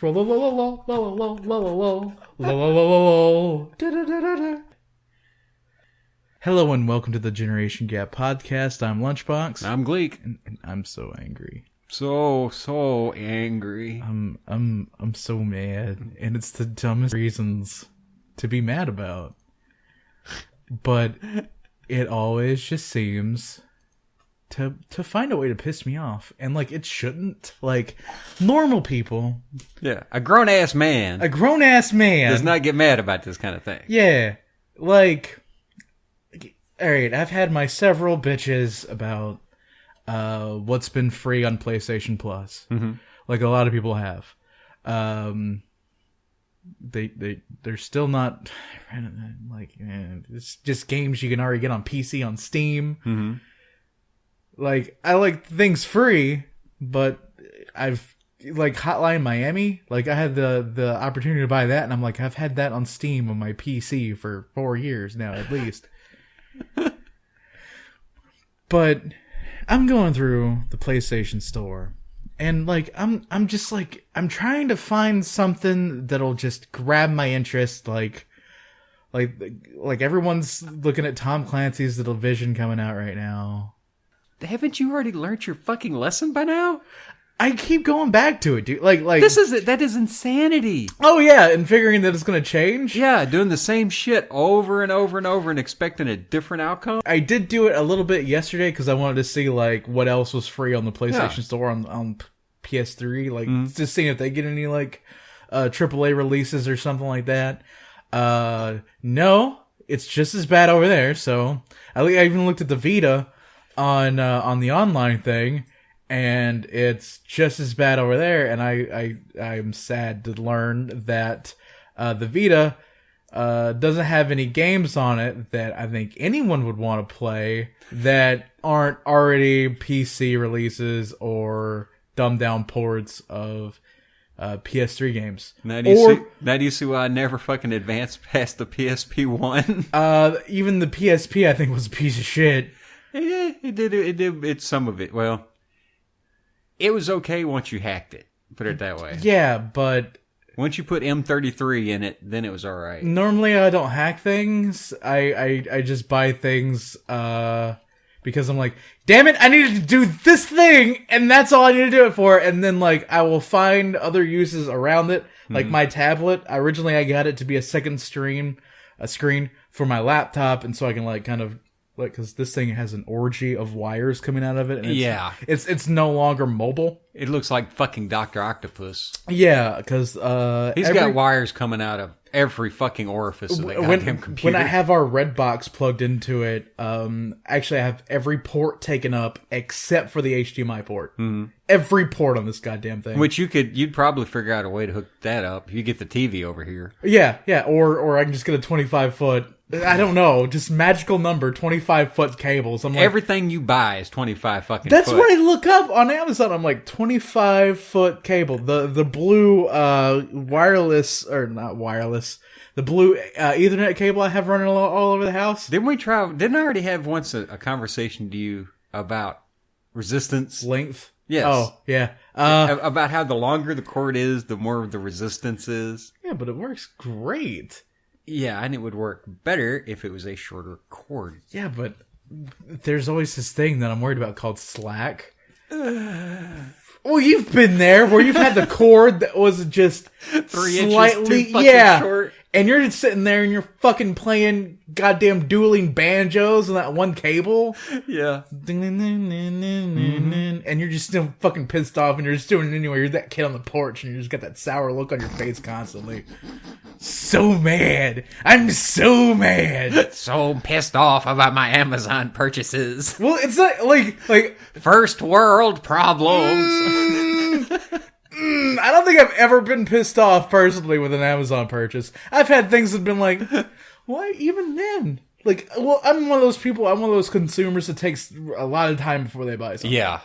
Hello and welcome to the Generation Gap podcast. I'm Lunchbox. I'm Gleek. And I'm so angry. So angry. I'm so mad, and it's the dumbest reasons to be mad about. But it always just seems to find a way to piss me off, and like it shouldn't. Like normal people, Yeah, a grown ass man does not get mad about this kind of thing. Yeah, like, all right, I've had my several bitches about what's been free on PlayStation Plus, like a lot of people have. They're still not like it's just games you can already get on PC on Steam. Like, I like things free, but I've like Hotline Miami. Like, I had the opportunity to buy that, and I'm like, I've had that on Steam on my PC for 4 years now, at least. But I'm going through the PlayStation Store, and like I'm just like I'm trying to find something that'll just grab my interest. Like everyone's looking at Tom Clancy's The Division coming out right now. Haven't you already learned your fucking lesson by now? I keep going back to it, dude. Like that is insanity. Oh yeah, and figuring that it's gonna change. Yeah, doing the same shit over and over and over and expecting a different outcome. I did do it a little bit yesterday because I wanted to see like what else was free on the PlayStation Store on PS3. Like just seeing if they get any like AAA releases or something like that. No, it's just as bad over there. So I even looked at the Vita on the online thing, and it's just as bad over there. And I'm sad to learn that the Vita doesn't have any games on it that I think anyone would want to play that aren't already PC releases or dumbed down ports of PS3 games. Now do you see why I never fucking advanced past the PSP1? Even the PSP I think was a piece of shit. Yeah, it did. It's some of it. Well, it was okay once you hacked it. Put it that way. Yeah, but once you put M33 in it, then it was all right. Normally, I don't hack things. I just buy things because I'm like, damn it, I needed to do this thing, and that's all I need to do it for. And then like I will find other uses around it. Like my tablet. Originally, I got it to be a screen for my laptop, and so I can like kind of. Like, because this thing has an orgy of wires coming out of it. And it's no longer mobile. It looks like fucking Dr. Octopus. Yeah, because he's got wires coming out of every fucking orifice of the goddamn computer. When I have our red box plugged into it, actually I have every port taken up except for the HDMI port. Every port on this goddamn thing. Which you'd probably figure out a way to hook that up if you get the TV over here. Yeah, or I can just get a 25-foot. I don't know, just magical number, 25-foot cables. I'm like, everything you buy is 25 fucking that's foot. What I look up on Amazon. I'm like, 25-foot cable. The blue wireless, or not wireless, the blue Ethernet cable I have running all over the house. Didn't I already have once a conversation to you about resistance? Length? Yes. Oh, yeah. About how the longer the cord is, the more the resistance is. Yeah, but it works great. Yeah, and it would work better if it was a shorter cord. Yeah, but there's always this thing that I'm worried about called slack. Well, you've been there where you've had the cord that was just 3 slightly, inches too fucking short. And you're just sitting there and you're fucking playing goddamn dueling banjos on that one cable. Yeah. And you're just still fucking pissed off and you're just doing it anyway. You're that kid on the porch and you just got that sour look on your face constantly. So mad. I'm so mad. So pissed off about my Amazon purchases. Well, it's not like first world problems. I don't think I've ever been pissed off personally with an Amazon purchase. I've had things that have been like, why even then? Like, well, I'm one of those people, I'm one of those consumers that takes a lot of time before they buy something. Yeah.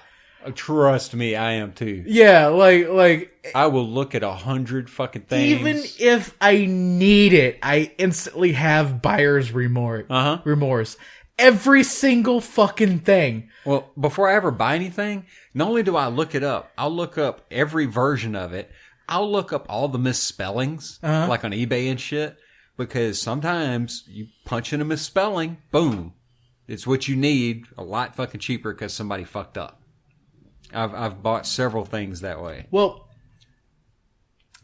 Trust me, I am too. Yeah, like I will look at 100 fucking things. Even if I need it, I instantly have buyer's remorse. Every single fucking thing. Well, before I ever buy anything, not only do I look it up, I'll look up every version of it. I'll look up all the misspellings, like on eBay and shit, because sometimes you punch in a misspelling, boom, it's what you need, a lot fucking cheaper because somebody fucked up. I've bought several things that way. Well,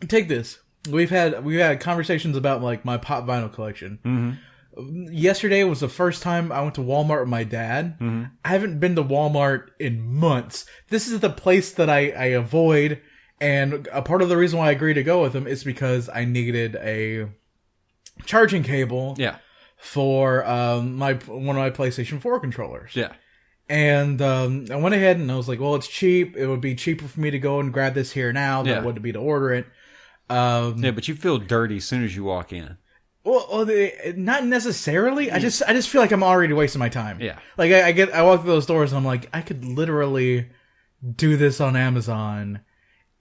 take this. We've had conversations about like my pop vinyl collection. Mm-hmm. Yesterday was the first time I went to Walmart with my dad. Mm-hmm. I haven't been to Walmart in months. This is the place that I avoid, and a part of the reason why I agreed to go with him is because I needed a charging cable. Yeah. For one of my PlayStation 4 controllers. Yeah. And I went ahead and I was like, well, it's cheap. It would be cheaper for me to go and grab this here now than it would be to order it. Yeah, but you feel dirty as soon as you walk in. Well, not necessarily. I just feel like I'm already wasting my time. Yeah. Like I walk through those doors and I'm like, I could literally do this on Amazon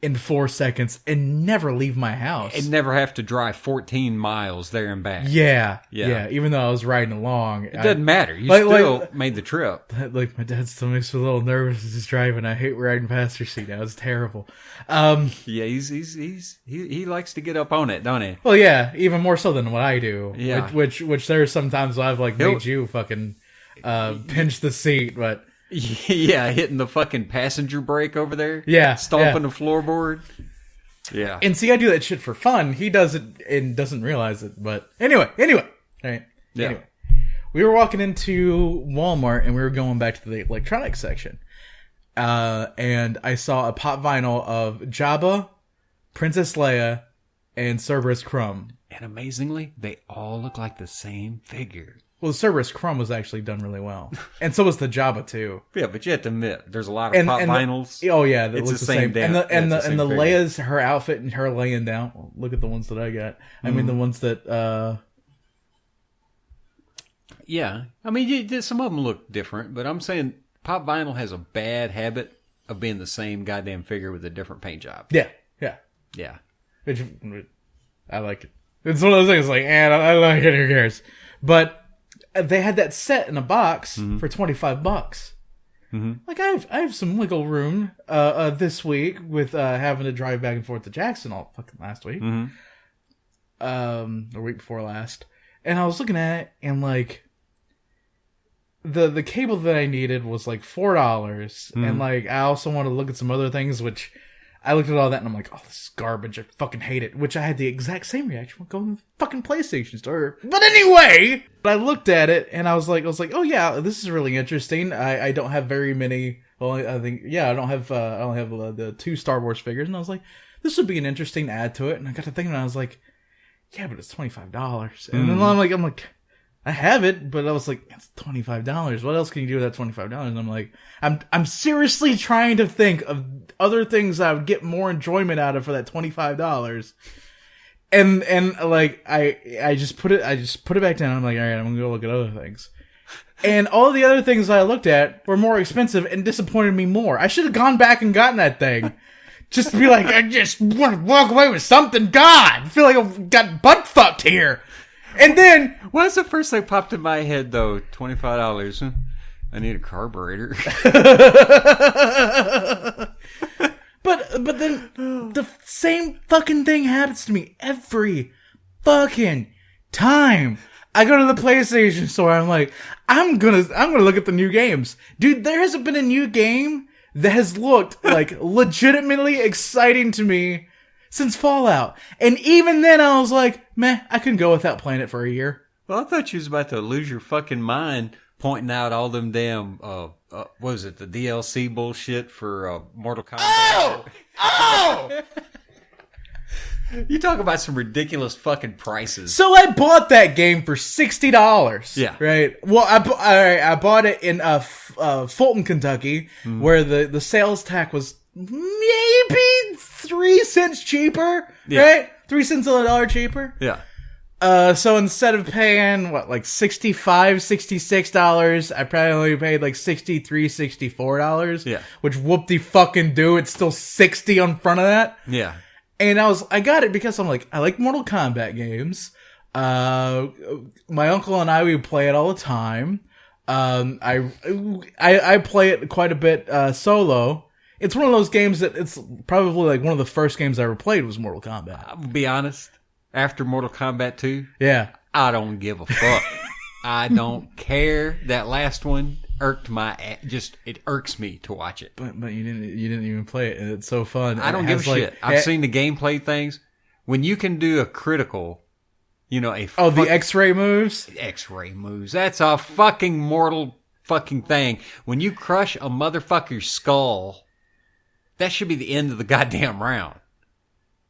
in 4 seconds and never leave my house. And never have to drive 14 miles there and back. Yeah. Even though I was riding along. It doesn't matter. You still made the trip. Like, my dad still makes me a little nervous as he's driving. I hate riding passenger seat now. It's terrible. Yeah, he likes to get up on it, don't he? Well, yeah, even more so than what I do. Yeah. Which there's sometimes I've like made you fucking pinch the seat, but... Yeah, hitting the fucking passenger brake over there. Yeah. Stomping the floorboard. Yeah. And see, I do that shit for fun. He does it and doesn't realize it. But anyway. All right. Yeah. Anyway. We were walking into Walmart and we were going back to the electronics section. And I saw a pop vinyl of Jabba, Princess Leia, and Cerberus Crumb. And amazingly, they all look like the same figure. Well, the Cerberus Crumb was actually done really well. And so was the Jabba, too. Yeah, but you have to admit, there's a lot of pop vinyls. Oh, yeah, that looks the same. And the Leia's, her outfit and her laying down. Well, look at the ones that I got. I mean, the ones that... Yeah. I mean, some of them look different, but I'm saying pop vinyl has a bad habit of being the same goddamn figure with a different paint job. Yeah. Which, I like it. It's one of those things like, I like it, who cares? But... they had that set in a box for $25. Mm-hmm. Like I have some wiggle room this week with having to drive back and forth to Jackson all fucking last week, the week before last, and I was looking at it and like the cable that I needed was like $4, and like I also want to look at some other things which. I looked at all that and I'm like, oh, this is garbage. I fucking hate it. Which I had the exact same reaction when going to the fucking PlayStation store. But anyway, I looked at it and I was like, oh yeah, this is really interesting. I don't have very many. Well, I think I only have the 2 Star Wars figures, and I was like, this would be an interesting add to it. And I got to thinking, and I was like, yeah, but it's $25. And then I'm like. I have it, but I was like, it's $25. What else can you do with that $25? And I'm like, I'm seriously trying to think of other things I would get more enjoyment out of for that $25. And like, I just put it back down. I'm like, all right, I'm gonna go look at other things. And all the other things I looked at were more expensive and disappointed me more. I should have gone back and gotten that thing. Just to be like, I just want to walk away with something. God, I feel like I've got butt fucked here. And then... what's the first thing popped in my head, though? $25. I need a carburetor. But then the same fucking thing happens to me every fucking time. I go to the PlayStation store, I'm like, I'm gonna look at the new games. Dude, there hasn't been a new game that has looked like legitimately exciting to me since Fallout. And even then I was like, meh, I couldn't go without playing it for a year. Well, I thought you was about to lose your fucking mind pointing out all them damn, what was it, the DLC bullshit for Mortal Kombat? Oh! You talk about some ridiculous fucking prices. So I bought that game for $60. Yeah. Right? Well, I bought it in Fulton, Kentucky, where the sales tax was maybe 3 cents cheaper, right? 3 cents on the dollar cheaper. Yeah. So instead of paying like $65, $66, I probably only paid like $63, $64. Yeah. Which whoop-de-fucking do, it's still 60 on front of that. Yeah. And I got it because I'm like, I like Mortal Kombat games. My uncle and I, we play it all the time. I play it quite a bit, solo. It's one of those games that it's probably like one of the first games I ever played was Mortal Kombat. I'll be honest. After Mortal Kombat 2, yeah, I don't give a fuck. I don't care. That last one irked it irks me to watch it. But you didn't even play it, and it's so fun. I don't give a shit. I've seen the gameplay things. When you can do a critical, the X-ray moves? X-ray moves. That's a fucking mortal fucking thing. When you crush a motherfucker's skull, that should be the end of the goddamn round.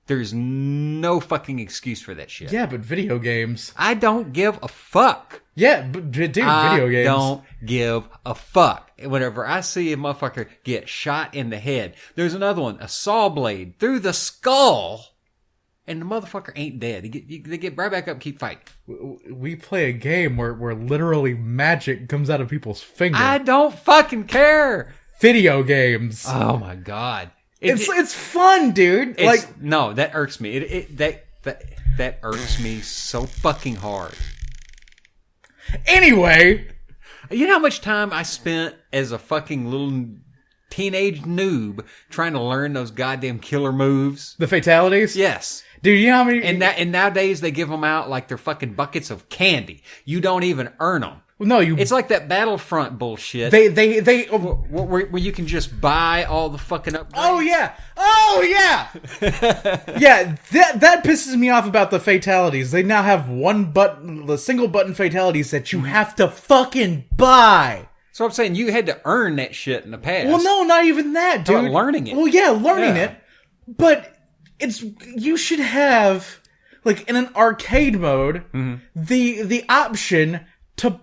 There's no fucking excuse for that shit. Yeah, but video games. I don't give a fuck. Yeah, but dude, video games. I don't give a fuck. Whenever I see a motherfucker get shot in the head, there's another one, a saw blade through the skull, and the motherfucker ain't dead. They get right back up and keep fighting. We play a game where literally magic comes out of people's fingers. I don't fucking Video games. Oh my god. It's fun, dude. No, that irks me. That irks me so fucking hard. Anyway, you know how much time I spent as a fucking little teenage noob trying to learn those goddamn killer moves? The fatalities? Yes. Dude, you know how many... And nowadays they give them out like they're fucking buckets of candy. You don't even earn them. No, It's like that Battlefront bullshit. Where you can just buy all the fucking upgrades. Oh yeah! Yeah, that pisses me off about the fatalities. They now have the single button fatalities that you have to fucking buy. So I'm saying you had to earn that shit in the past. Well, no, not even that, dude. Learning it. Well, yeah, learning it. But you should have, like, in an arcade mode, the option to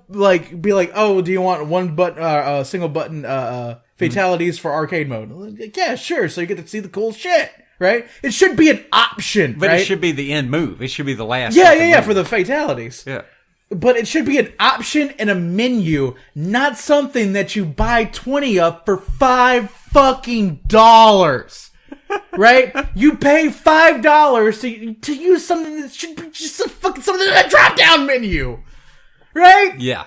be like, oh, do you want single button fatalities for arcade mode? Like, yeah, sure. So you get to see the cool shit, right? It should be an option, but right? It should be the end move. It should be the last. Yeah, for the fatalities. Yeah. But it should be an option in a menu, not something that you buy 20 of for $5 fucking dollars. Right? You pay $5 to use something that should be just something in a drop-down menu. Right? Yeah.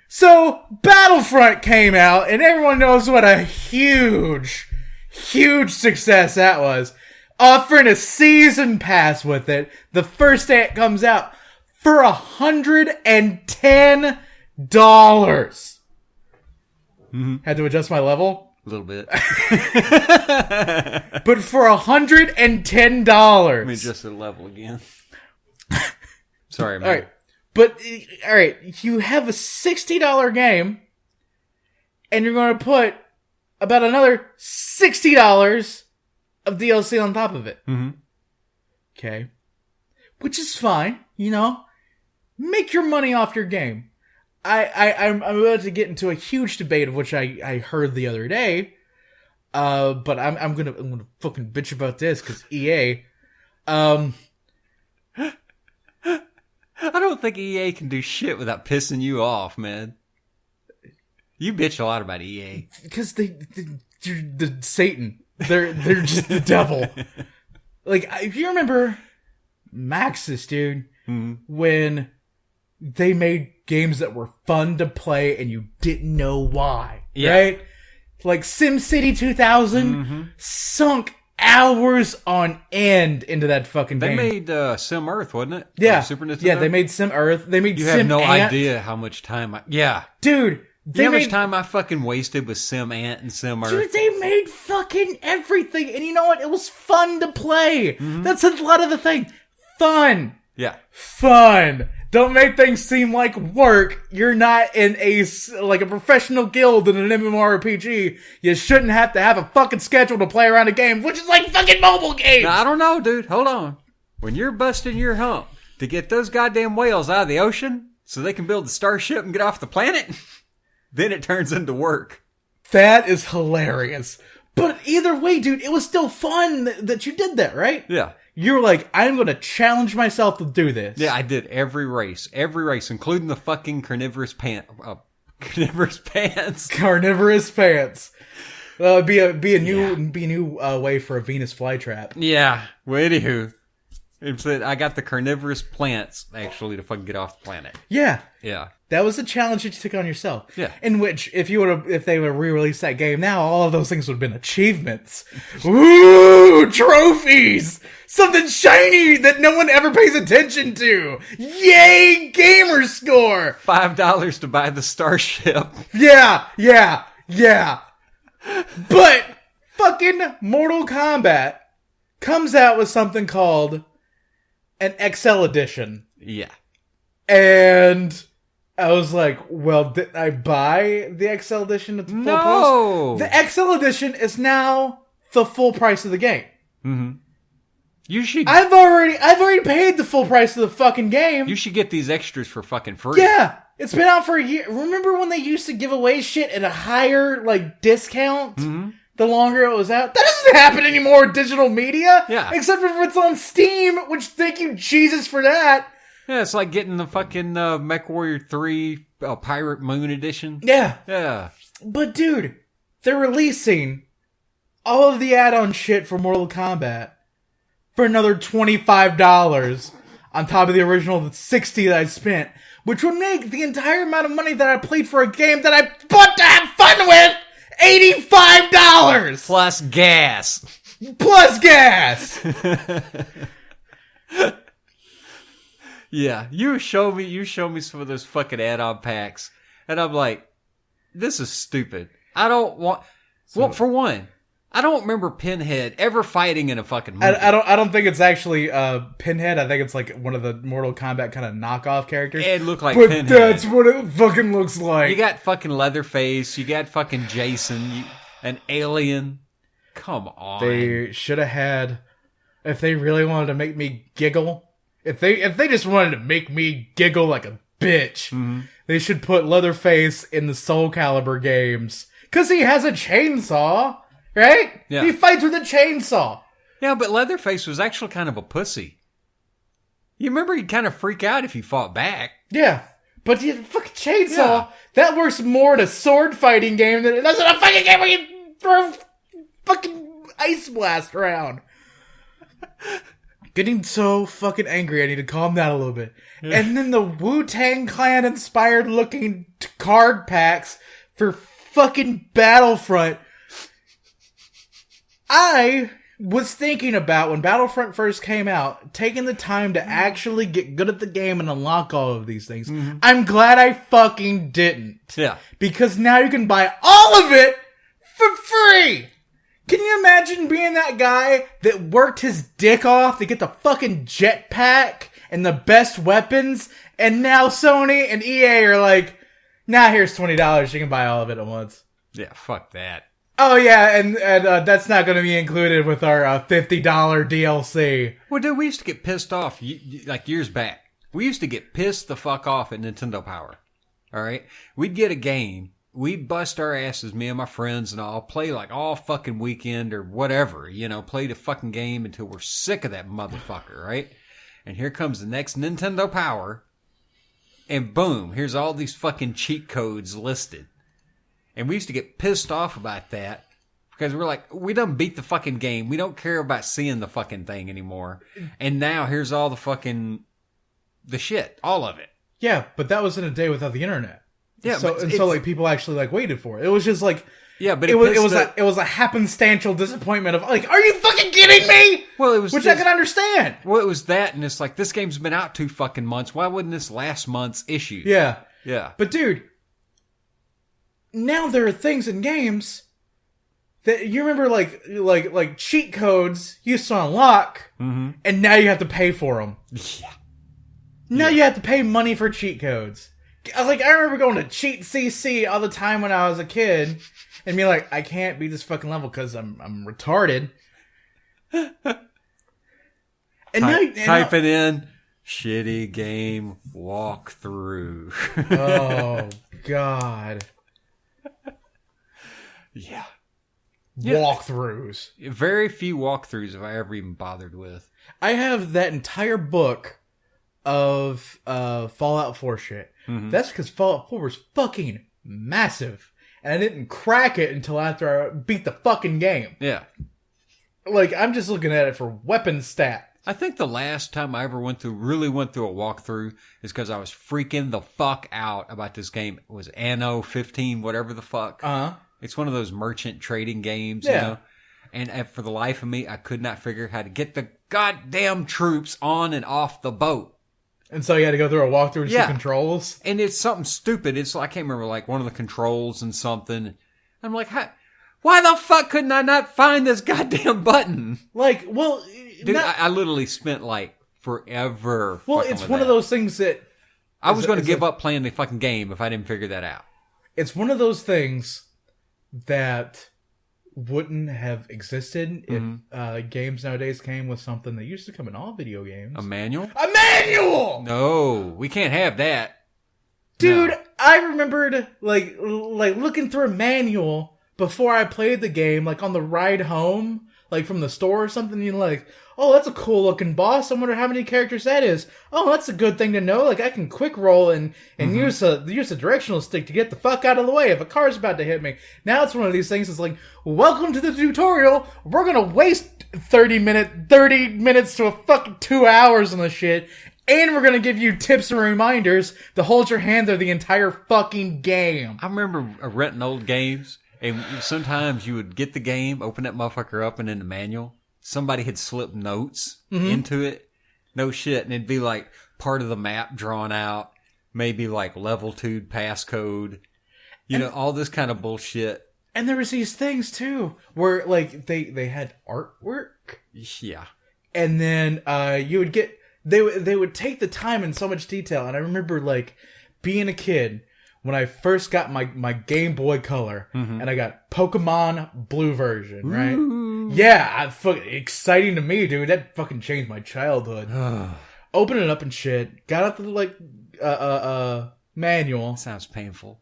So, Battlefront came out, and everyone knows what a huge success that was. Offering a season pass with it, the first day it comes out, for $110. Had to adjust my level? A little bit. But for $110. Let me adjust the level again. Sorry, man. All right. But, alright, you have a $60 game, and you're going to put about another $60 of DLC on top of it. Mm-hmm. Okay. Which is fine, Make your money off your game. I'm about to get into a huge debate of which I heard the other day, but I'm gonna fucking bitch about this, because EA, I don't think EA can do shit without pissing you off, man. You bitch a lot about EA. Because they're the Satan. They're just the devil. Like, if you remember Maxis, dude, when they made games that were fun to play and you didn't know why, right? Like SimCity 2000 sunk hours on end into that fucking game. They made Sim Earth, wasn't it? Yeah. Super Nintendo? Yeah, they made Sim Earth. They made You Sim have no Ant. idea how much time Dude, you know how much time I fucking wasted with Sim Ant and Sim Earth? Dude, they made fucking everything. And you know what? It was fun to play. That's a lot of the thing. Fun. Yeah. Fun. Don't make things seem like work. You're not in a professional guild in an MMORPG. You shouldn't have to have a fucking schedule to play around a game, which is like fucking mobile games. Now, I don't know, dude. Hold on. When you're busting your hump to get those goddamn whales out of the ocean so they can build the starship and get off the planet, then it turns into work. That is hilarious. But either way, dude, it was still fun that you did that, right? Yeah. You're like, I'm going to challenge myself to do this. Yeah, I did every race, including the fucking carnivorous pants. Carnivorous pants. Be a new way for a Venus flytrap. Yeah. Well, anywho, It said, I got the carnivorous plants, actually, to fucking get off the planet. Yeah. Yeah. That was a challenge that you took on yourself. Yeah. In which, if they would have re-released that game now, all of those things would have been achievements. Ooh, trophies! Something shiny that no one ever pays attention to! Yay, gamer score! $5 to buy the starship. Yeah. But, fucking Mortal Kombat comes out with something called an XL edition. Yeah. And I was like, well, did I buy the XL edition at the full price? The XL edition is now the full price of the game. Mm-hmm. You should. I've already paid the full price of the fucking game. You should get these extras for fucking free. Yeah. It's been out for a year. Remember when they used to give away shit at a higher, discount? Mm-hmm. The longer it was out. That doesn't happen anymore with digital media. Yeah. Except for if it's on Steam, which thank you Jesus for that. Yeah, it's like getting the fucking MechWarrior 3 Pirate Moon edition. Yeah. Yeah. But dude, they're releasing all of the add-on shit for Mortal Kombat for another $25 on top of the original $60 that I spent, which would make the entire amount of money that I played for a game that I bought to have fun with $85 plus gas. Yeah, you show me some of those fucking add-on packs, and I'm like, this is stupid. I don't want. Well, for one, I don't remember Pinhead ever fighting in a fucking movie. I don't think it's actually Pinhead. I think it's like one of the Mortal Kombat kind of knockoff characters. It looked like but Pinhead. That's what it fucking looks like. You got fucking Leatherface. You got fucking Jason. An alien. Come on. They should have had. If they really wanted to make me giggle, if they just wanted to make me giggle like a bitch, they should put Leatherface in the Soul Calibur games because he has a chainsaw. Right? Yeah. He fights with a chainsaw. Yeah, but Leatherface was actually kind of a pussy. You remember he'd kind of freak out if he fought back. Yeah. But the fucking chainsaw, that works more in a sword fighting game than it does in a fucking game where you throw fucking ice blast around. Getting so fucking angry, I need to calm down a little bit. Yeah. And then the Wu-Tang Clan inspired looking card packs for fucking Battlefront. I was thinking about when Battlefront first came out, taking the time to actually get good at the game and unlock all of these things. Mm-hmm. I'm glad I fucking didn't. Yeah. Because now you can buy all of it for free! Can you imagine being that guy that worked his dick off to get the fucking jetpack and the best weapons, and now Sony and EA are like, nah, here's $20, you can buy all of it at once. Yeah, fuck that. Oh yeah, and that's not going to be included with our $50 DLC. Well, dude, we used to get pissed off like years back. We used to get pissed the fuck off at Nintendo Power. All right, we'd get a game, we'd bust our asses, me and my friends and all, play like all fucking weekend or whatever, play the fucking game until we're sick of that motherfucker, right? And here comes the next Nintendo Power, and boom, here's all these fucking cheat codes listed. And we used to get pissed off about that because we're like, we done beat the fucking game. We don't care about seeing the fucking thing anymore. And now here's all the shit. All of it. Yeah, but that was in a day without the internet. Yeah, so like people actually waited for it. It was just like, yeah, but it was a happenstantial disappointment of like, are you fucking kidding me? Well, it was which I can understand. Well, it was that, and it's like, this game's been out 2 fucking months. Why wouldn't this last month's issue? Yeah, yeah. But dude. Now there are things in games that you remember like cheat codes you used to unlock, and now you have to pay for them. Yeah. Now you have to pay money for cheat codes. Like, I remember going to Cheat CC all the time when I was a kid, and being like, I can't beat this fucking level because I'm retarded. And type it in. Shitty game walkthrough. Oh, God. Yeah. Walkthroughs. Very few walkthroughs have I ever even bothered with. I have that entire book of Fallout 4 shit. Mm-hmm. That's because Fallout 4 was fucking massive. And I didn't crack it until after I beat the fucking game. Yeah. Like, I'm just looking at it for weapon stats. I think the last time I ever really went through a walkthrough is because I was freaking the fuck out about this game. It was Anno 15, whatever the fuck. It's one of those merchant trading games, you know? And for the life of me, I could not figure how to get the goddamn troops on and off the boat. And so you had to go through a walkthrough with some controls? And it's something stupid. I can't remember, like, one of the controls and something. I'm like, why the fuck couldn't I not find this goddamn button? Like, well... Dude, I literally spent, like, forever. Well, it's one of those things that... I was going to give up playing the fucking game if I didn't figure that out. It's one of those things that wouldn't have existed if games nowadays came with something that used to come in all video games. A manual? A manual! No, we can't have that. Dude, no. I remembered, like looking through a manual before I played the game, like on the ride home, like from the store or something, you're like, oh, that's a cool looking boss. I wonder how many characters that is. Oh, that's a good thing to know. Like, I can quick roll and use a directional stick to get the fuck out of the way if a car's about to hit me. Now it's one of these things that's like, welcome to the tutorial. We're gonna waste 30 minutes to a fucking 2 hours on this shit. And we're gonna give you tips and reminders to hold your hand through the entire fucking game. I remember renting old games, and sometimes you would get the game, open that motherfucker up, and in the manual, somebody had slipped notes into it. No shit. And it'd be like part of the map drawn out, maybe like level 2 passcode, all this kind of bullshit. And there was these things too, where like they had artwork. Yeah. And then you would get, they would take the time in so much detail. And I remember like being a kid when I first got my Game Boy Color and I got Pokemon Blue version, right? Ooh. Yeah, exciting to me, dude. That fucking changed my childhood. Open it up and shit. Got out the manual. Sounds painful.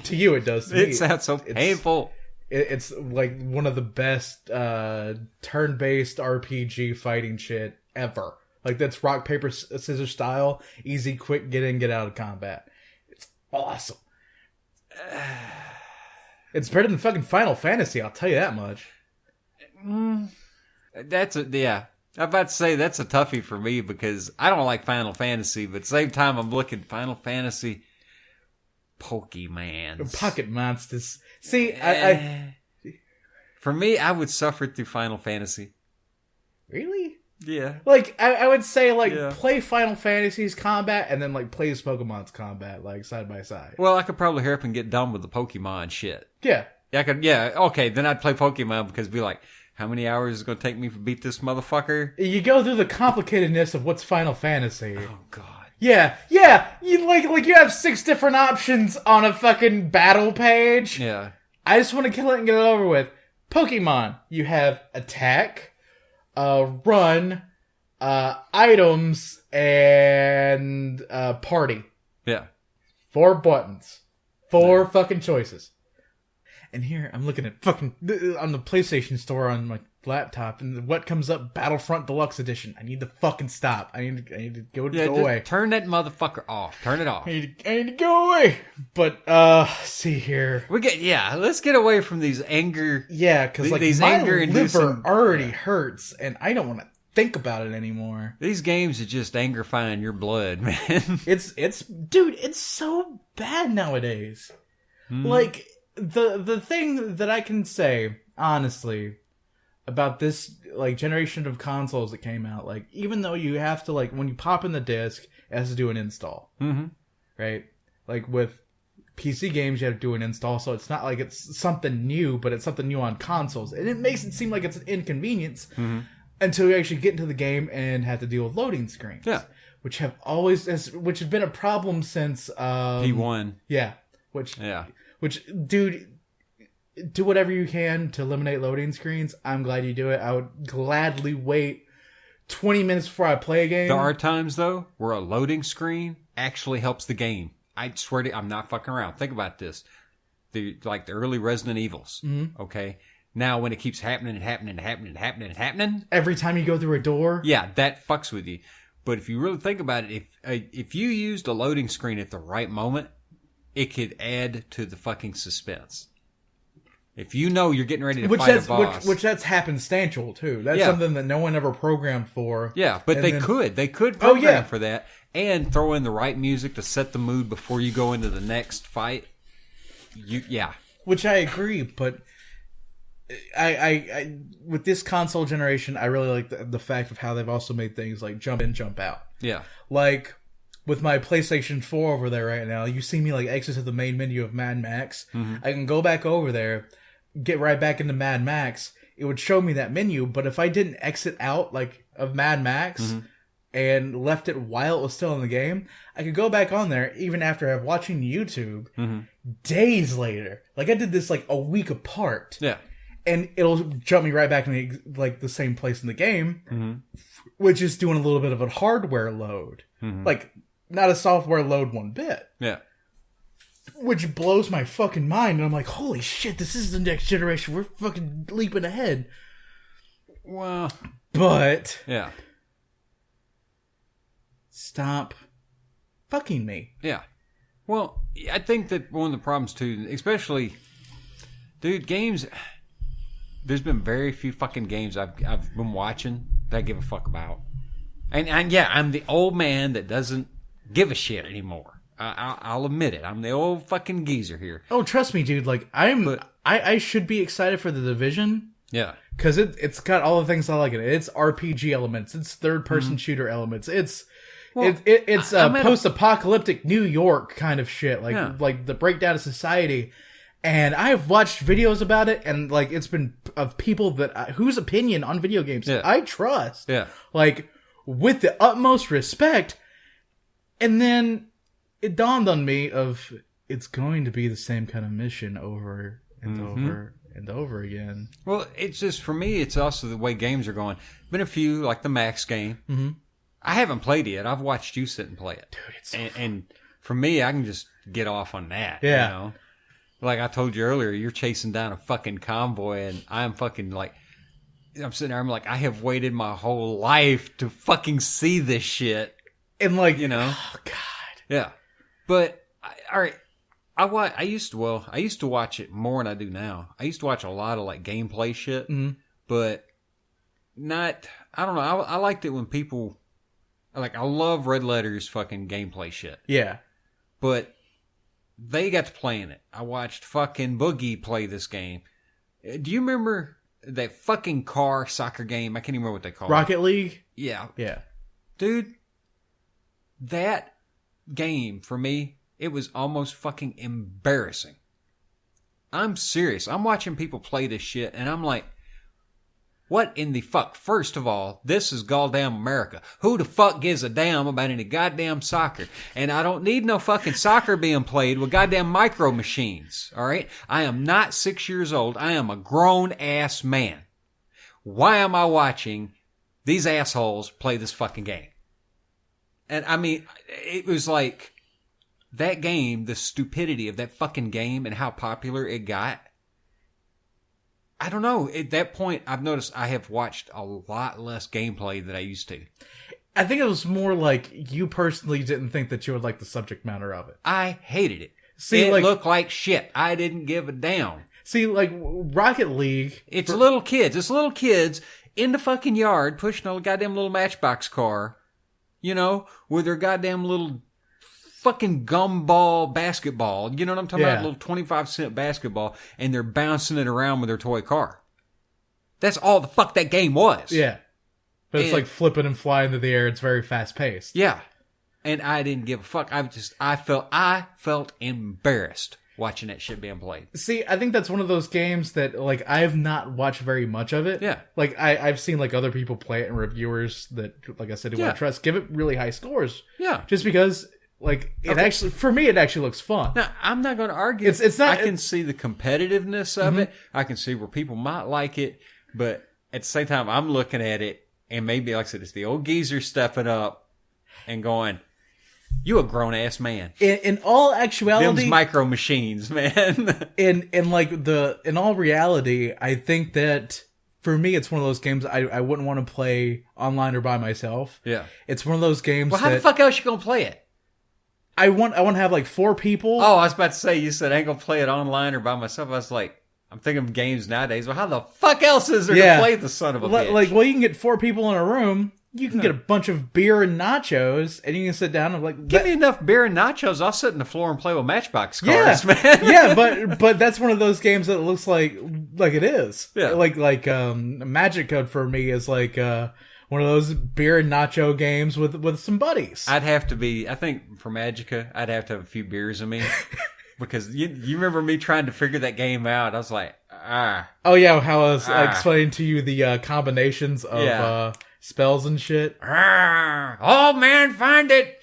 To you, it does. To it me. Sounds so painful. It's like one of the best turn-based RPG fighting shit ever. Like that's rock paper scissors style, easy, quick, get in, get out of combat. It's awesome. It's better than fucking Final Fantasy, I'll tell you that much. That's I'm about to say that's a toughie for me because I don't like Final Fantasy, but at the same time I'm looking Final Fantasy Pokemon. Pocket Monsters. See, for me, I would suffer through Final Fantasy. Really? Yeah. Like, I would say, play Final Fantasy's combat and then, play as Pokemon's combat, side by side. Well, I could probably hurry up and get done with the Pokemon shit. Yeah. Okay, then I'd play Pokemon because it'd be like, how many hours is it going to take me to beat this motherfucker? You go through the complicatedness of what's Final Fantasy. Oh, God. Yeah. You, you have 6 different options on a fucking battle page. Yeah. I just want to kill it and get it over with. Pokemon, you have attack, run, items, and party. Yeah. 4 buttons. 4 fucking choices. And here, I'm looking at fucking on the PlayStation Store on my laptop, and what comes up? Battlefront Deluxe Edition. I need to fucking stop. I need to go away. Turn that motherfucker off. Turn it off. I need to go away. But see here. Let's get away from these anger. Yeah, because these my anger liver already hurts, and I don't want to think about it anymore. These games are just angerifying your blood, man. Dude, it's so bad nowadays. Like the thing that I can say honestly about this generation of consoles that came out, even though you have to when you pop in the disc, it has to do an install, right? Like with PC games, you have to do an install, so it's not like it's something new, but it's something new on consoles, and it makes it seem like it's an inconvenience until you actually get into the game and have to deal with loading screens, which have been a problem since P1. Yeah, which, dude, do whatever you can to eliminate loading screens. I'm glad you do it. I would gladly wait 20 minutes before I play a game. There are times, though, where a loading screen actually helps the game. I swear to you, I'm not fucking around. Think about this. The early Resident Evils, okay? Now, when it keeps happening and happening and happening and happening and happening... Every time you go through a door? Yeah, that fucks with you. But if you really think about it, if you used a loading screen at the right moment, it could add to the fucking suspense. If you know you're getting ready to fight a boss. Which that's happenstantial, too. That's something that no one ever programmed for. Yeah, but they could program for that and throw in the right music to set the mood before you go into the next fight. Which I agree, but I with this console generation, I really like the fact of how they've also made things like jump in, jump out. Yeah. Like, with my PlayStation 4 over there right now, you see me like exit to the main menu of Mad Max. Mm-hmm. I can go back over there, get right back into Mad Max. It would show me that menu, but if I didn't exit out like of Mad Max and left it while it was still in the game, I could go back on there even after I've watching YouTube days later. Like, I did this like a week apart. Yeah. And it'll jump me right back into like the same place in the game, which is doing a little bit of a hardware load. Like, not a software load one bit. Yeah. Which blows my fucking mind. And I'm like, holy shit, this is the next generation. We're fucking leaping ahead. Well. But. Yeah. Stop fucking me. Yeah. Well, I think that one of the problems too, especially, dude, games, there's been very few fucking games I've been watching that I give a fuck about. And yeah, I'm the old man that doesn't give a shit anymore. I'll admit it. I'm the old fucking geezer here. Oh, trust me, dude. Like, I should be excited for The Division. Yeah. Because it's got all the things I like in it. It's RPG elements. It's third-person shooter elements. It's post-apocalyptic New York kind of shit. Like the breakdown of society. And I've watched videos about it, and like it's been of people that whose opinion on video games I trust. Yeah. Like, with the utmost respect. And then it dawned on me of it's going to be the same kind of mission over and over and over again. Well, it's just, for me, it's also the way games are going. Been a few, like the Max game. Mm-hmm. I haven't played it yet. I've watched you sit and play it. Dude, it's so and for me, I can just get off on that. Yeah. You know? Like I told you earlier, you're chasing down a fucking convoy, and I'm fucking like, I'm sitting there, I'm like, I have waited my whole life to fucking see this shit. And like, oh God. Yeah. But, all right, I used to watch it more than I do now. I used to watch a lot of like gameplay shit, but not, I don't know, I liked it when people, like, I love Red Letter's fucking gameplay shit. Yeah. But they got to playing it. I watched fucking Boogie play this game. Do you remember that fucking car soccer game? I can't even remember what they call it. Rocket League? Yeah. Yeah. Dude, that game, for me, it was almost fucking embarrassing. I'm serious. I'm watching people play this shit, and I'm like, what in the fuck? First of all, this is goddamn America. Who the fuck gives a damn about any goddamn soccer? And I don't need no fucking soccer being played with goddamn micro machines, alright? I am not 6 years old. I am a grown-ass man. Why am I watching these assholes play this fucking game? And I mean, it was like, that game, the stupidity of that fucking game and how popular it got. I don't know. At that point, I've noticed I have watched a lot less gameplay than I used to. I think it was more like you personally didn't think that you would like the subject matter of it. I hated it. See, it looked like shit. I didn't give a damn. See, like, Rocket League... It's little kids. It's little kids in the fucking yard pushing a goddamn little Matchbox car, with their goddamn little fucking gumball basketball. You know what I'm talking about? A little 25-cent basketball, and they're bouncing it around with their toy car. That's all the fuck that game was. Yeah. But it's like flipping and flying through the air. It's very fast-paced. Yeah. And I didn't give a fuck. I felt embarrassed watching that shit being played. See, I think that's one of those games that, like, I have not watched very much of it. Yeah. Like, I've seen, like, other people play it and reviewers that, like I said, who I trust, give it really high scores. Yeah. Just because... Like, it actually, for me, it actually looks fun. Now, I'm not going to argue. It's not. I can see the competitiveness of it. I can see where people might like it. But at the same time, I'm looking at it, and maybe, like I said, it's the old geezer stepping up and going, you a grown-ass man. In all actuality. Them's micro machines, man. in all reality, I think that, for me, it's one of those games I wouldn't want to play online or by myself. Yeah. It's one of those games Well, how the fuck else you going to play it? I want to have like 4 people. Oh, I was about to say, you said I ain't gonna play it online or by myself. I was like, I'm thinking of games nowadays. Well, how the fuck else is there to play the son of a bitch? Like, well, you can get 4 people in a room. You can get a bunch of beer and nachos, and you can sit down and like... Give me enough beer and nachos, I'll sit on the floor and play with Matchbox cards, man. Yeah, but that's one of those games that looks like it is. Yeah. Like Magic Code for me is like one of those beer and nacho games with some buddies. I think for Magica, I'd have to have a few beers in me. Because you remember me trying to figure that game out. I was like, Oh, yeah, how I was explaining to you the combinations of spells and shit. Oh, man, find it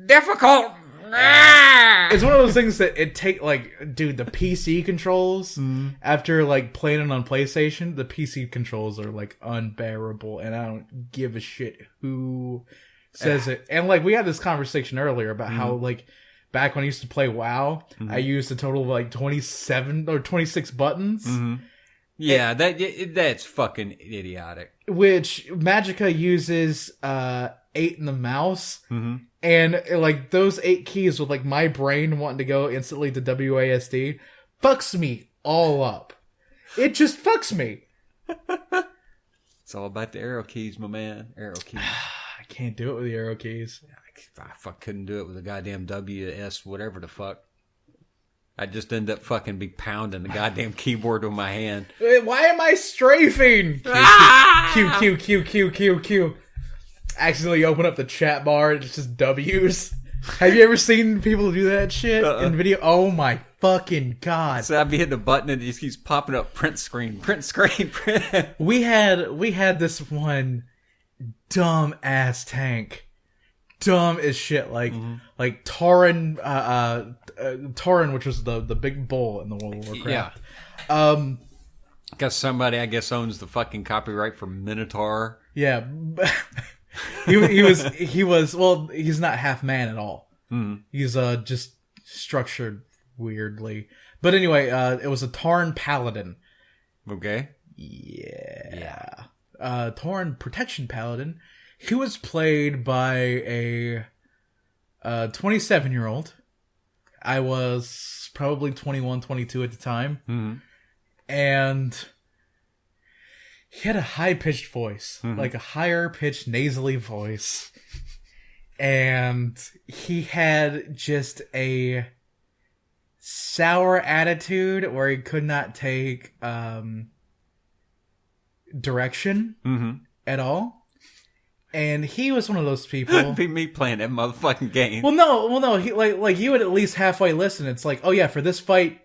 difficult. It's one of those things that it take, like, dude, the PC controls, after, like, playing it on PlayStation, the PC controls are, like, unbearable, and I don't give a shit who says it. And, like, we had this conversation earlier about how, like, back when I used to play WoW, I used a total of like 27 or 26 buttons. Yeah, that's fucking idiotic. Which Magica uses 8 in the mouse. And like those 8 keys with like my brain wanting to go instantly to WASD fucks me all up. It just fucks me. It's all about the arrow keys, my man. Arrow keys. I can't do it with the arrow keys. I couldn't do it with a goddamn WS, whatever the fuck. I just end up fucking be pounding the goddamn keyboard with my hand. Why am I strafing? Q. Accidentally open up the chat bar and it's just W's. Have you ever seen people do that shit in video? Oh my fucking god. So I'd be hitting a button and it just keeps popping up print screen. We had this one dumb ass tank. Dumb as shit, like Tauren, which was the big bull in the World of Warcraft. Yeah. Because somebody, I guess, owns the fucking copyright for Minotaur. Yeah. he was well, he's not half man at all. He's just structured weirdly. But anyway, it was a Tauren paladin. Okay. Yeah. Tauren protection paladin. He was played by a 27-year-old. I was probably 21, 22 at the time. And he had a high-pitched voice. Like a higher-pitched, nasally voice. And he had just a sour attitude where he could not take direction at all. And he was one of those people. Be me playing that motherfucking game. Well, no. He like you would at least halfway listen. It's like, oh yeah, for this fight,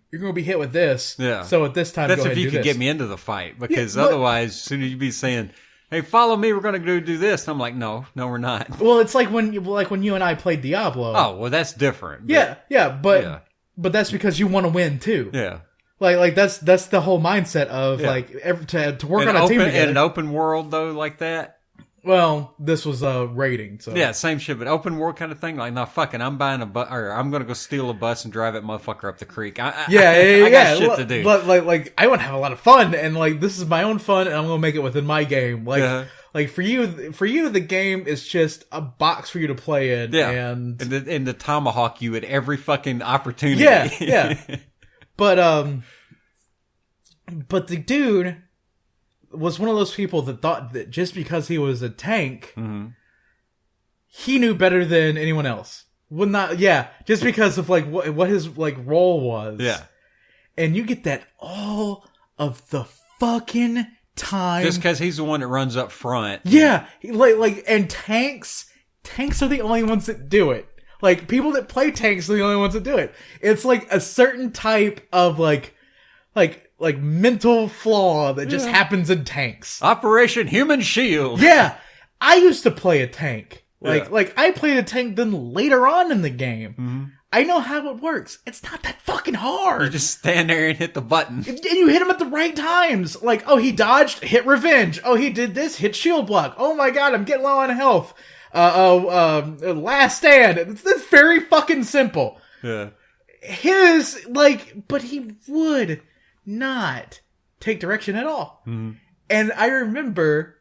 you're gonna be hit with this. Yeah. So at this time, that's go ahead if you and do could this. get me into the fight, because otherwise, as soon as you'd be saying, "Hey, follow me, we're gonna go do this," I'm like, "No, we're not." Well, it's like when you and I played Diablo. Oh, well, that's different. But that's because you want to win too. Yeah. Like that's the whole mindset of like to work on a team together. In an open world though, like that. Well, this was a rating, so yeah, same shit, but open world kind of thing. Like, no, fucking, I'm buying a bus, or I'm gonna go steal a bus and drive that motherfucker up the creek. I got shit to do. But like, I want to have a lot of fun, and like, this is my own fun, and I'm gonna make it within my game. Like, like for you, the game is just a box for you to play in, and the tomahawk you at every fucking opportunity. Yeah. But the dude was one of those people that thought that just because he was a tank, he knew better than anyone else. Just because of like what his like role was. Yeah. And you get that all of the fucking time. Just because he's the one that runs up front. Yeah. And tanks are the only ones that do it. Like, people that play tanks are the only ones that do it. It's like a certain type of like mental flaw that just happens in tanks. Operation Human Shield. Yeah. I used to play a tank. Like I played a tank then later on in the game. I know how it works. It's not that fucking hard. You just stand there and hit the button. And you hit him at the right times. Like, oh, he dodged, hit revenge. Oh, he did this, hit shield block. Oh my god, I'm getting low on health. Last stand. It's very fucking simple. Yeah. But he would not take direction at all. And I remember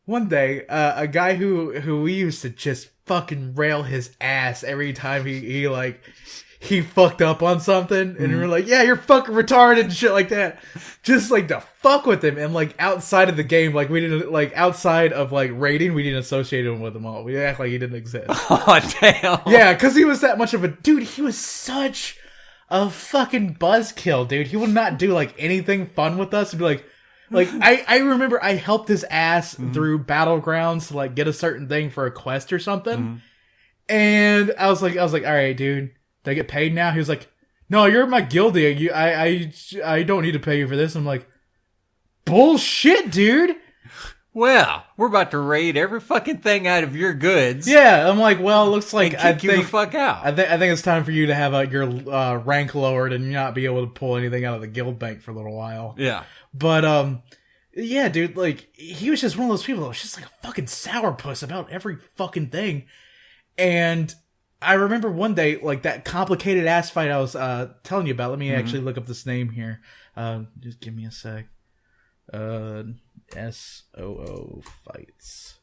one day, a guy who we used to just fucking rail his ass every time he he fucked up on something, and we're like, yeah, you're fucking retarded and shit like that. Just like to fuck with him, and like outside of the game, like we didn't like outside of like raiding, we didn't associate him with them all. We act like he didn't exist. Oh damn! Yeah, because he was that much of a dude. He was such a fucking buzzkill, dude. He would not do like anything fun with us. And be like I remember I helped his ass through Battlegrounds to like get a certain thing for a quest or something, and I was like, all right, dude. Did I get paid now? He was like, no, you're my guildie. I don't need to pay you for this. I'm like, bullshit, dude. Well, we're about to raid every fucking thing out of your goods. Yeah, I'm like, well, it looks like I think you the fuck out. I think it's time for you to have your rank lowered and not be able to pull anything out of the guild bank for a little while. Yeah. But yeah, dude, like he was just one of those people that was just like a fucking sourpuss about every fucking thing. And I remember one day, like, that complicated ass fight I was telling you about. Let me actually look up this name here. Just give me a sec. SOO fights.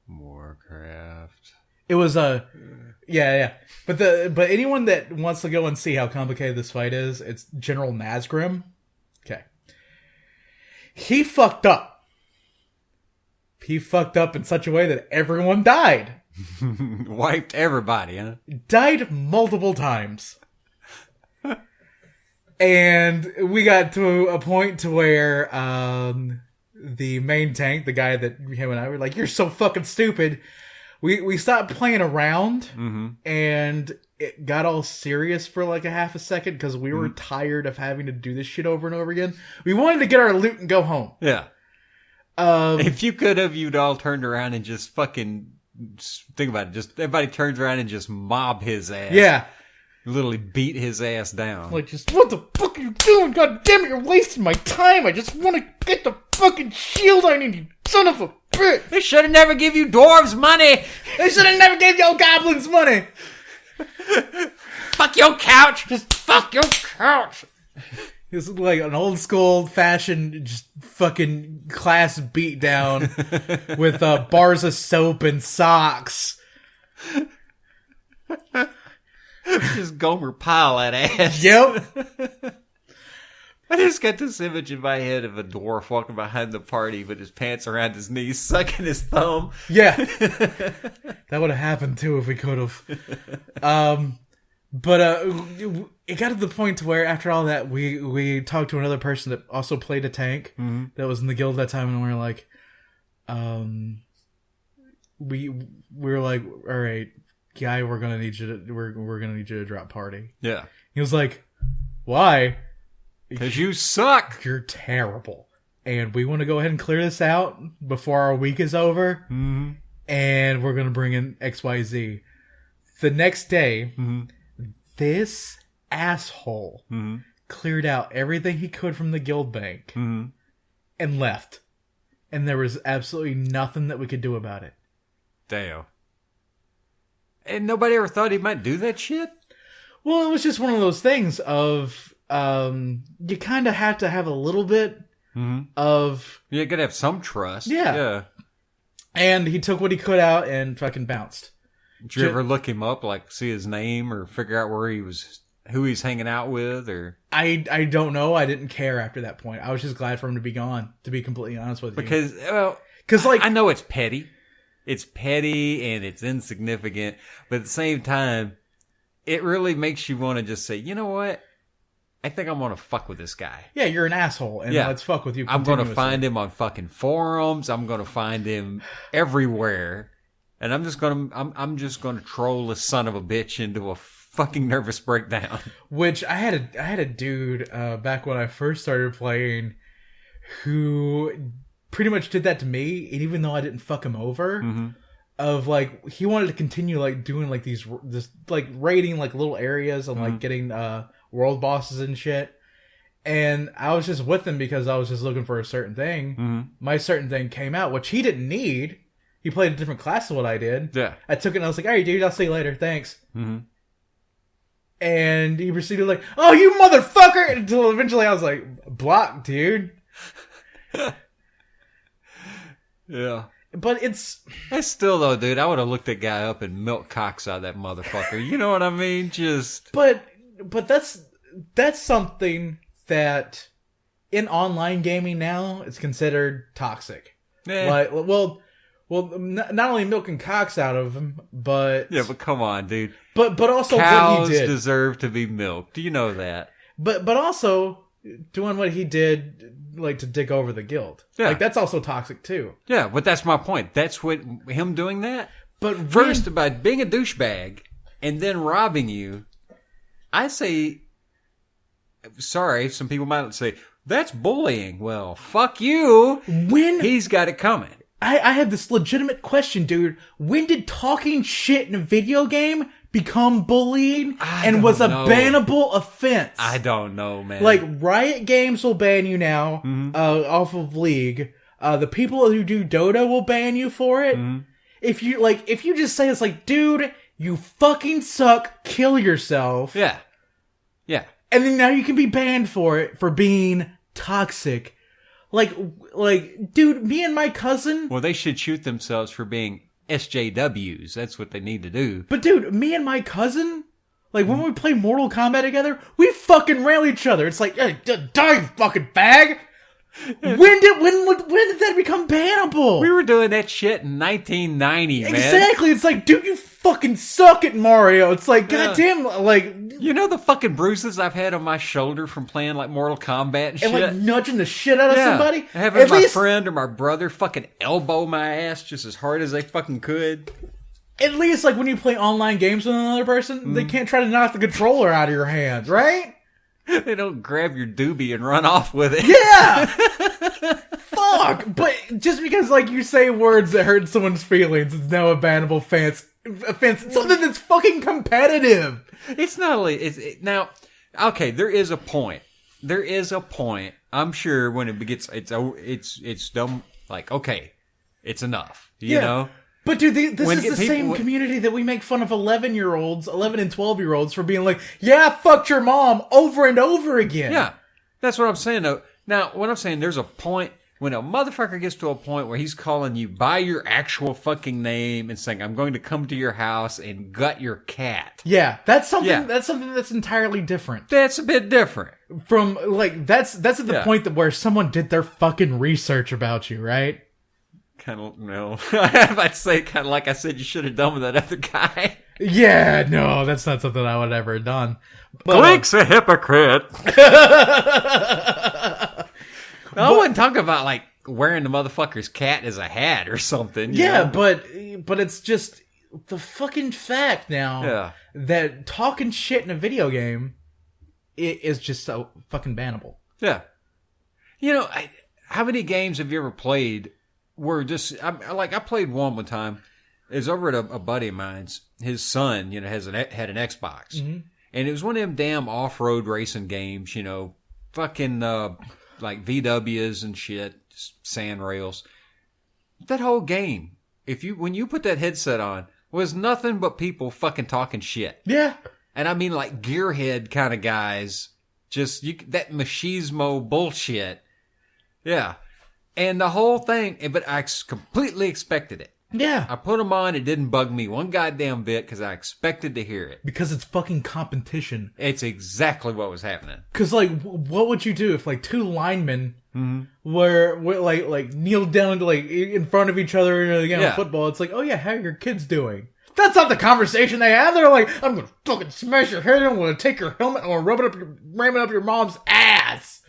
Warcraft. It was yeah. But anyone that wants to go and see how complicated this fight is, it's General Nazgrim. Okay. He fucked up. He fucked up in such a way that everyone died. Wiped everybody, huh? Died multiple times. And we got to a point to where the main tank, the guy that him and I were like, you're so fucking stupid. We stopped playing around, and it got all serious for like a half a second because we were tired of having to do this shit over and over again. We wanted to get our loot and go home. Yeah. If you could have, you'd all turned around and just fucking think about it. Just everybody turns around and just mob his ass. Yeah. Literally beat his ass down. Like, just, what the fuck are you doing? God damn it, you're wasting my time. I just want to get the fucking shield I need, you son of a bitch. They should have never give you dwarves money. They should have never gave you goblins money. Fuck your couch. Just fuck your couch. It's like an old school fashioned, just fucking class beatdown with bars of soap and socks. Just Gomer Pyle that ass. Yep. I just got this image in my head of a dwarf walking behind the party with his pants around his knees, sucking his thumb. Yeah. That would have happened too if we could have. But it got to the point to where after all that, we talked to another person that also played a tank that was in the guild that time, and we were like, we were like, all right, guy, we're gonna need you to drop party. Yeah. He was like, why? Because you suck. You're terrible. And we want to go ahead and clear this out before our week is over. Mm-hmm. And we're going to bring in XYZ. The next day, this asshole cleared out everything he could from the guild bank and left. And there was absolutely nothing that we could do about it. Damn. And nobody ever thought he might do that shit? Well, it was just one of those things of... you kind of have to have a little bit of... You gotta have some trust. Yeah. And he took what he could out and fucking bounced. Did you ever look him up, like see his name or figure out who he's hanging out with? Or I don't know. I didn't care after that point. I was just glad for him to be gone, to be completely honest with you. Because like, I know it's petty. It's petty and it's insignificant. But at the same time, it really makes you want to just say, you know what? I think I'm going to fuck with this guy. Yeah, you're an asshole, and let's fuck with you. I'm going to find him on fucking forums. I'm going to find him everywhere, and I'm just going to troll this son of a bitch into a fucking nervous breakdown. Which I had a dude back when I first started playing, who pretty much did that to me, and even though I didn't fuck him over. Of like, he wanted to continue like doing like this like raiding like little areas and like getting world bosses and shit. And I was just with him because I was just looking for a certain thing. My certain thing came out, which he didn't need. He played a different class than what I did. Yeah. I took it and I was like, all right, dude, I'll see you later. Thanks. And he proceeded like, "Oh, you motherfucker!" Until eventually I was like, "Block, dude." Yeah. But it's still though, dude. I would have looked that guy up and milk cocks out of that motherfucker. You know what I mean? Just. But that's something that in online gaming now is considered toxic. Like, well, not only milking cocks out of him, but yeah, but come on, dude. But also cows what he did deserve to be milked. Do you know that? But also doing what he did, like to dig over the guild. Yeah. Like that's also toxic too. Yeah, but that's my point. That's what him doing that. But first, about being a douchebag and then robbing you, I say, sorry, some people might say that's bullying. Well, fuck you. When he's got it coming. I have this legitimate question, dude. When did talking shit in a video game become bullying and was a bannable offense? I don't know, man. Like, Riot Games will ban you now off of League. The people who do Dota will ban you for it. Mm-hmm. If you just say it's like, dude, you fucking suck, kill yourself. Yeah. Yeah. And then now you can be banned for it, for being toxic. Like, dude, me and my cousin... Well, they should shoot themselves for being SJWs. That's what they need to do. But dude, me and my cousin, like when we play Mortal Kombat together, we fucking rail each other. It's like, hey, die, you fucking fag! When did that become bannable? We were doing that shit in 1990, man. Exactly. It's like, dude, you fucking suck at Mario. It's like, goddamn, like... You know the fucking bruises I've had on my shoulder from playing like Mortal Kombat and shit? And like nudging the shit out of somebody? Having my friend or my brother fucking elbow my ass just as hard as they fucking could. At least like when you play online games with another person, they can't try to knock the controller out of your hands, right? They don't grab your doobie and run off with it. Yeah! Fuck! But just because, like, you say words that hurt someone's feelings is now a bannable offense. It's something that's fucking competitive. It's not only... Now, okay, there is a point. There is a point. I'm sure when it gets... It's dumb. Like, okay, it's enough. You know? But dude, this is the same community that we make fun of 11 and 12-year-olds for being like, yeah, I fucked your mom over and over again. Yeah. That's what I'm saying, though. Now, what I'm saying, there's a point when a motherfucker gets to a point where he's calling you by your actual fucking name and saying, I'm going to come to your house and gut your cat. Yeah, that's something that's entirely different. That's a bit different. From, like, that's at the point that where someone did their fucking research about you, right? Kind of, no. I'd say, kind of like I said, you should have done with that other guy. Yeah, no, that's not something I would ever have done. Gleek's a hypocrite. I wouldn't talk about, like, wearing the motherfucker's cat as a hat or something. You know? but it's just the fucking fact now that talking shit in a video game is just so fucking bannable. Yeah. You know, how many games have you ever played were just... I played one time. It was over at a buddy of mine's. His son, had an Xbox. Mm-hmm. And it was one of them damn off-road racing games, fucking... like VWs and shit, sand rails. That whole game, when you put that headset on, was nothing but people fucking talking shit. Yeah. And I mean like gearhead kind of guys, that machismo bullshit. Yeah. And the whole thing, but I completely expected it. Yeah. I put them on, it didn't bug me one goddamn bit because I expected to hear it. Because it's fucking competition. It's exactly what was happening. Because, like, what would you do if, like, two linemen were like, kneeled down, like, in front of each other in a game of football? It's like, oh yeah, how are your kids doing? That's not the conversation they have. They're like, I'm gonna fucking smash your head in, I'm gonna take your helmet, I'm gonna ram it up your mom's ass.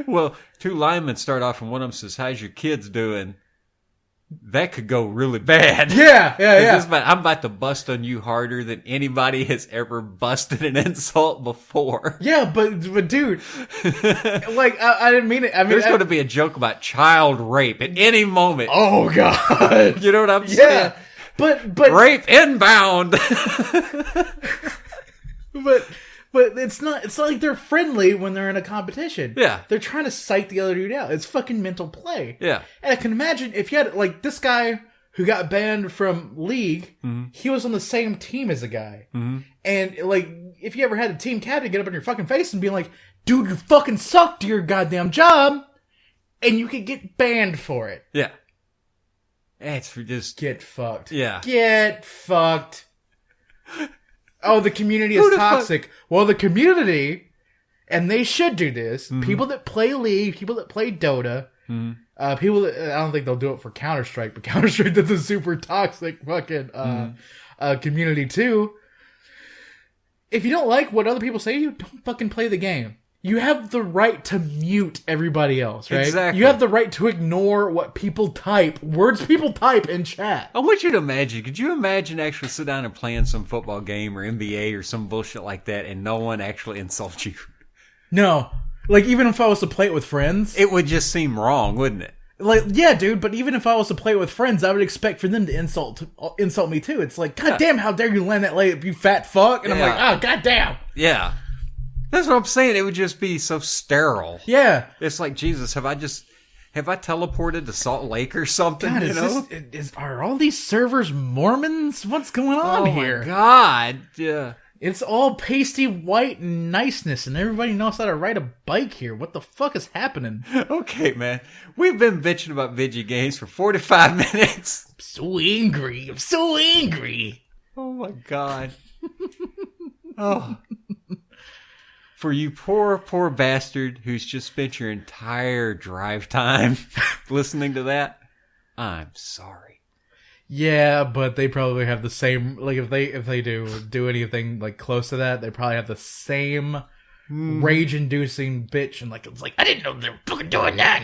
Well, two linemen start off and one of them says, how's your kids doing? That could go really bad. Yeah. I'm about to bust on you harder than anybody has ever busted an insult before. Yeah, but dude, like, I didn't mean it. I mean, there's going to be a joke about child rape at any moment. Oh, God. You know what I'm saying? Yeah. But rape inbound. But it's not like they're friendly when they're in a competition. Yeah. They're trying to psych the other dude out. It's fucking mental play. Yeah. And I can imagine if you had, like, this guy who got banned from League, he was on the same team as a guy. Mm-hmm. And, like, if you ever had a team captain get up in your fucking face and be like, dude, you fucking suck, do your goddamn job, and you could get banned for it. Yeah. It's for just... Get fucked. Yeah. Get fucked. Oh, the community is toxic. Well, the community, and they should do this, people that play League, people that play Dota, people that, I don't think they'll do it for Counter-Strike, but Counter-Strike, that's a super toxic fucking community too. If you don't like what other people say to you, don't fucking play the game. You have the right to mute everybody else, right? Exactly. You have the right to ignore what people type, words people type in chat. I want you to imagine, could you imagine actually sit down and playing some football game or NBA or some bullshit like that and no one actually insults you? No. Like, even if I was to play it with friends. It would just seem wrong, wouldn't it? Like, yeah, dude, but even if I was to play it with friends, I would expect for them to insult me too. It's like, God damn, how dare you land that layup, you fat fuck? And I'm like, oh, god damn. Yeah. That's what I'm saying. It would just be so sterile. Yeah. It's like, Jesus, have I teleported to Salt Lake or something? God, you know? Are all these servers Mormons? What's going on here? Oh my God. Yeah. It's all pasty white niceness, and everybody knows how to ride a bike here. What the fuck is happening? Okay, man. We've been bitching about Vidya Gamez for 45 minutes. I'm so angry. I'm so angry. Oh my God. Oh. For you poor, poor bastard who's just spent your entire drive time listening to that, I'm sorry. Yeah, but they probably have the same, like, if they do anything, like, close to that, they probably have the same rage-inducing bitch, and, like, it's like, I didn't know they were fucking doing that.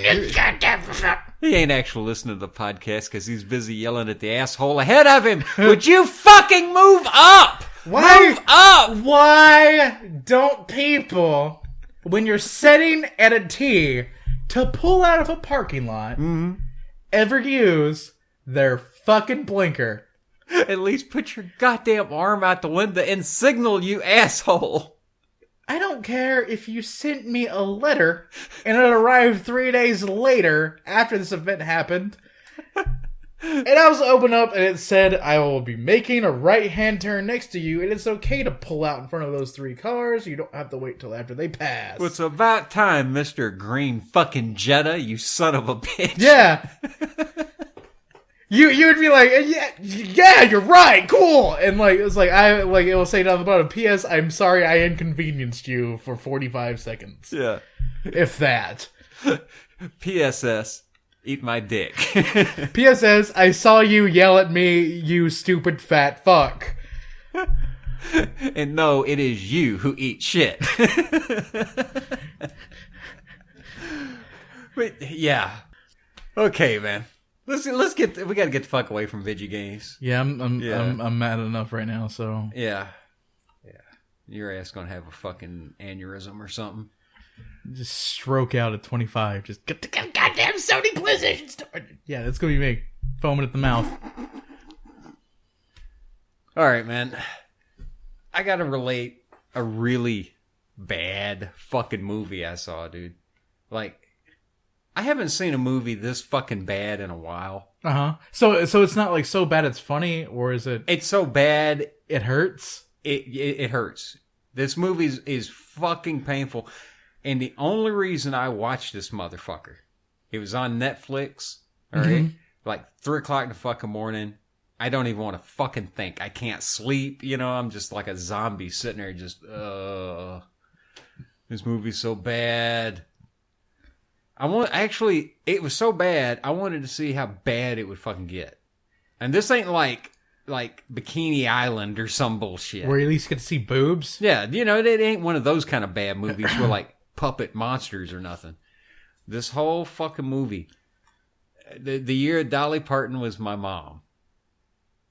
He ain't actually listening to the podcast because he's busy yelling at the asshole ahead of him. Would you fucking move up? Move up! Why don't people, when you're sitting at a T to pull out of a parking lot, ever use their fucking blinker? At least put your goddamn arm out the window and signal, you asshole. I don't care if you sent me a letter and it arrived 3 days later after this event happened. And I was open up and it said, I will be making a right-hand turn next to you, and it's okay to pull out in front of those 3 cars. You don't have to wait till after they pass. Well, it's about time, Mr. Green fucking Jetta, you son of a bitch. Yeah. You would be like, yeah, you're right, cool. And like, it's like, it will say down the bottom, P.S. I'm sorry I inconvenienced you for 45 seconds. Yeah. If that. P.S.S. Eat my dick. P.S.S. I saw you yell at me, you stupid fat fuck. And no, it is you who eat shit. But, yeah. Okay, man. We gotta get the fuck away from Vidya Gamez. Yeah, I'm mad enough right now, so. Yeah. Your ass gonna have a fucking aneurysm or something. Just stroke out at 25. Just get the goddamn Sony PlayStation Store. Yeah, that's gonna be me. Foaming at the mouth. Alright, man. I gotta relate a really bad fucking movie I saw, dude. Like, I haven't seen a movie this fucking bad in a while. Uh-huh. So it's not like so bad it's funny, or is it... It's so bad... It hurts? It hurts. This movie is fucking painful. And the only reason I watched this motherfucker, it was on Netflix, alright? Like 3 o'clock in the fucking morning. I don't even want to fucking think. I can't sleep, you know? I'm just like a zombie sitting there just, this movie's so bad. It was so bad, I wanted to see how bad it would fucking get. And this ain't like Bikini Island or some bullshit. Where you at least get to see boobs? Yeah, you know, it ain't one of those kind of bad movies where like puppet monsters or nothing. This whole fucking movie. The year Dolly Parton was my mom.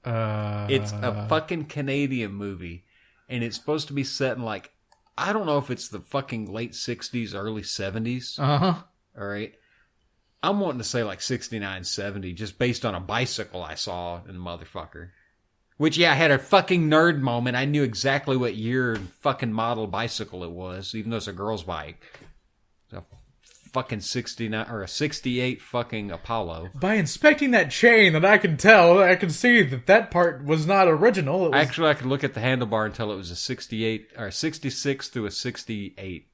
It's a fucking Canadian movie. And it's supposed to be set in like, I don't know if it's the fucking late 60s, early 70s. Uh-huh. All right. I'm wanting to say like 69, 70, just based on a bicycle I saw in the motherfucker. Which, yeah, I had a fucking nerd moment. I knew exactly what year and fucking model bicycle it was, even though it's a girl's bike. It's a fucking 69 or a 68 fucking Apollo. By inspecting that chain, that I can see that part was not original. It was... Actually, I could look at the handlebar and tell it was a 68 or a 66 through a 68.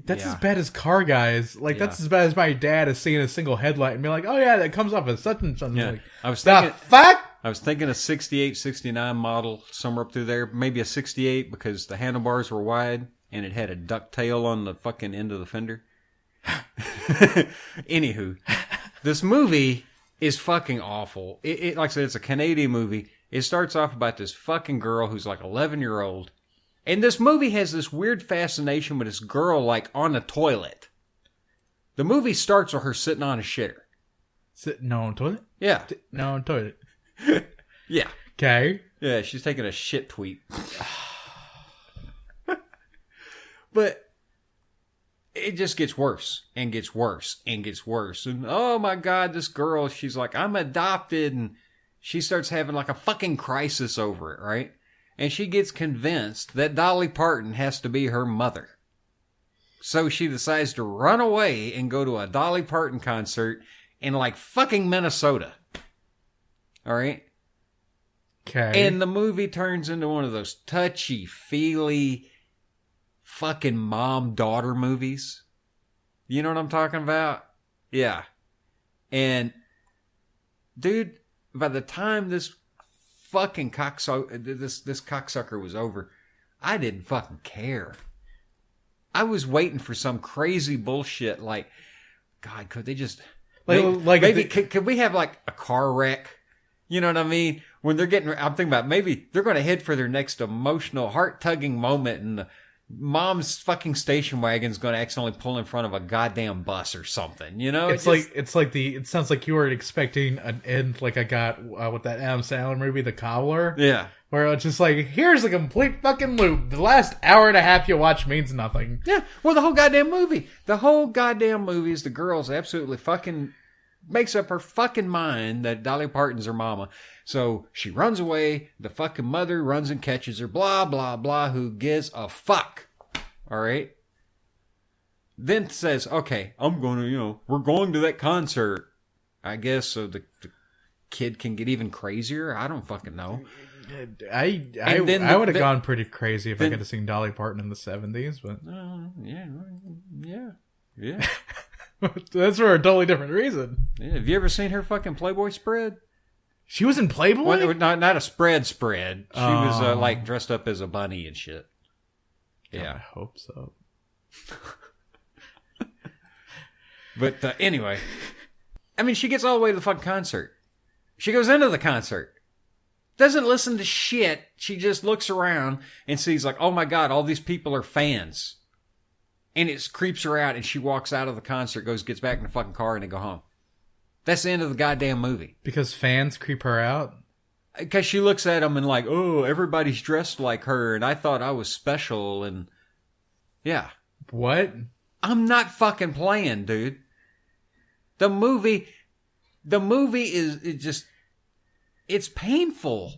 That's as bad as car guys. Like, that's as bad as my dad is seeing a single headlight and be like, oh yeah, that comes off as such and such. Yeah. Like, I was thinking, the fuck? I was thinking a 68, 69 model, somewhere up through there. Maybe a 68 because the handlebars were wide and it had a duck tail on the fucking end of the fender. Anywho, this movie is fucking awful. It like I said, it's a Canadian movie. It starts off about this fucking girl who's like 11-year-old. And this movie has this weird fascination with this girl, like, on the toilet. The movie starts with her sitting on a shitter. No on toilet? Yeah. No on toilet. Yeah. Okay. Yeah, she's taking a shit tweet. But it just gets worse and gets worse and gets worse. And, oh my God, this girl, she's like, I'm adopted. And she starts having, like, a fucking crisis over it, right? And she gets convinced that Dolly Parton has to be her mother. So she decides to run away and go to a Dolly Parton concert in like fucking Minnesota. Alright? Okay. And the movie turns into one of those touchy-feely fucking mom-daughter movies. You know what I'm talking about? Yeah. And, dude, by the time this fucking this cocksucker was over, I didn't fucking care. I was waiting for some crazy bullshit like, God, could they just could we have like a car wreck? You know what I mean? When they're getting, I'm thinking about maybe they're going to head for their next emotional, heart-tugging moment, and the mom's fucking station wagon's going to accidentally pull in front of a goddamn bus or something. You know, it sounds like you were expecting an end like I got with that Adam Sandler movie, The Cobbler. Yeah, where it's just like, here's a complete fucking loop. The last hour and a half you watch means nothing. Yeah, well, the whole goddamn movie is the girl's absolutely fucking makes up her fucking mind that Dolly Parton's her mama. So she runs away. The fucking mother runs and catches her. Blah, blah, blah. Who gives a fuck? All right. Then says, okay, I'm going to, we're going to that concert. I guess so the kid can get even crazier. I don't fucking know. I would have gone pretty crazy if I could have seen Dolly Parton in the 70s. But yeah. That's for a totally different reason. Yeah, have you ever seen her fucking Playboy spread? She was in Playboy? Well, not a spread. She was like dressed up as a bunny and shit. Yeah. I hope so. But anyway, I mean, she gets all the way to the fucking concert. She goes into the concert. Doesn't listen to shit. She just looks around and sees like, oh my God, all these people are fans. And it creeps her out, and she walks out of the concert, gets back in the fucking car, and they go home. That's the end of the goddamn movie. Because fans creep her out? Because she looks at them and like, oh, everybody's dressed like her, and I thought I was special, and yeah. What? I'm not fucking playing, dude. The movie is it's painful.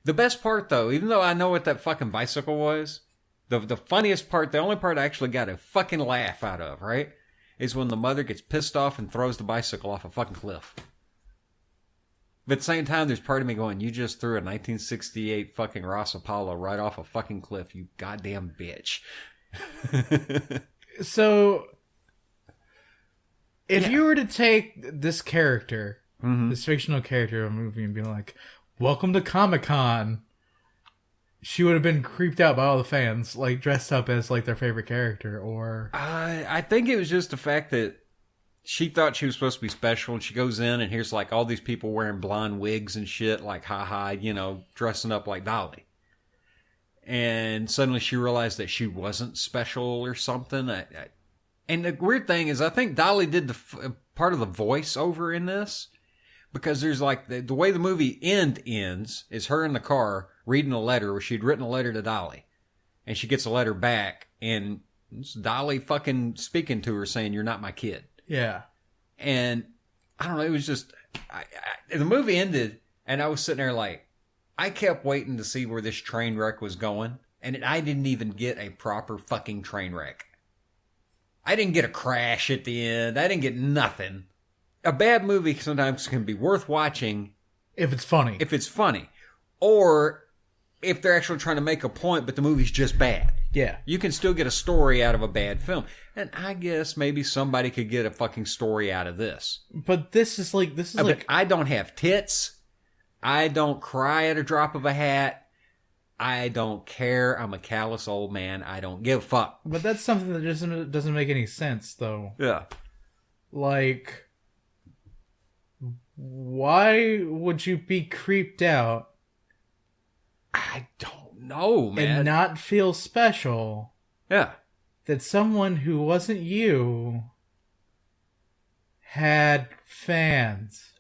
The best part, though, even though I know what that fucking bicycle was, the funniest part, the only part I actually got a fucking laugh out of, right, is when the mother gets pissed off and throws the bicycle off a fucking cliff. But at the same time, there's part of me going, you just threw a 1968 fucking Ross Apollo right off a fucking cliff, you goddamn bitch. So, if you were to take this character, this fictional character of a movie, and be like, welcome to Comic-Con, she would have been creeped out by all the fans, like dressed up as like their favorite character, or... I think it was just the fact that she thought she was supposed to be special, and she goes in and here's like all these people wearing blonde wigs and shit, like dressing up like Dolly. And suddenly she realized that she wasn't special or something. And the weird thing is, I think Dolly did the part of the voiceover in this, because there's like the way the movie ends is her in the car reading a letter where she'd written a letter to Dolly, and she gets a letter back, and it's Dolly fucking speaking to her saying, "You're not my kid." Yeah. And I don't know, it was just the movie ended, and I was sitting there like, I kept waiting to see where this train wreck was going, And I didn't even get a proper fucking train wreck. I didn't get a crash at the end. I didn't get nothing. A bad movie sometimes can be worth watching. If it's funny. Or if they're actually trying to make a point, but the movie's just bad. Yeah. You can still get a story out of a bad film. And I guess maybe somebody could get a fucking story out of this. But this is like... I don't have tits. I don't cry at a drop of a hat. I don't care. I'm a callous old man. I don't give a fuck. But that's something that just doesn't make any sense, though. Yeah. Like, why would you be creeped out? I don't know, man. And not feel special. Yeah. That someone who wasn't you had fans.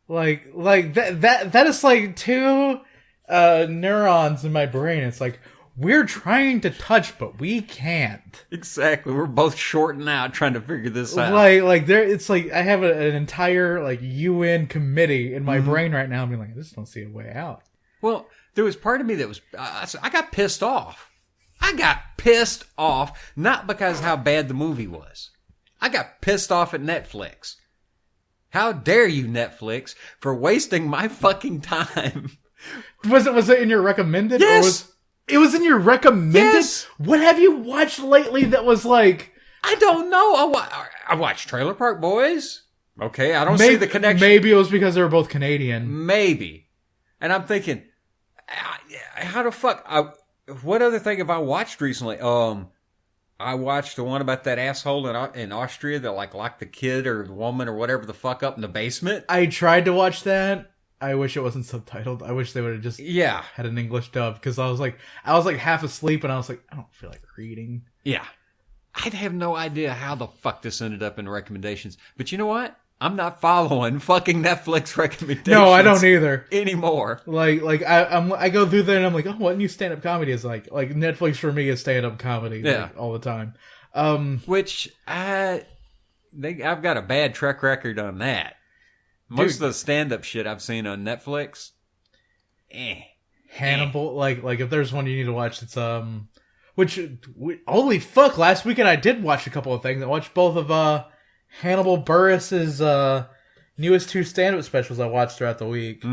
Like that is like two neurons in my brain. It's like, we're trying to touch, but we can't. Exactly. We're both shorting out trying to figure this out. Like there, it's like I have an entire like UN committee in my brain right now. I'm like, I just don't see a way out. Well, there was part of me that was, I got pissed off. I got pissed off, not because how bad the movie was. I got pissed off at Netflix. How dare you, Netflix, for wasting my fucking time. Was it in your recommended? Yes. It was in your recommended? Yes. What have you watched lately that was like... I don't know. I watched Trailer Park Boys. Okay, I don't see the connection. Maybe it was because they were both Canadian. Maybe. And I'm thinking, how the fuck... what other thing have I watched recently? I watched the one about that asshole in Austria that like locked the kid or the woman or whatever the fuck up in the basement. I tried to watch that. I wish it wasn't subtitled. I wish they would have just had an English dub, because I was like half asleep and I was like, I don't feel like reading. Yeah. I'd have no idea how the fuck this ended up in recommendations. But you know what? I'm not following fucking Netflix recommendations. No, I don't either anymore. Like I go through there and I'm like, oh, what new stand-up comedy is like Netflix for me is stand-up comedy like, all the time. Which I've got a bad track record on that. Most of the stand-up shit I've seen on Netflix, Hannibal, like if there's one you need to watch, it's holy fuck! Last weekend I did watch a couple of things. I watched both of Hannibal Buress's newest two stand-up specials I watched throughout the week,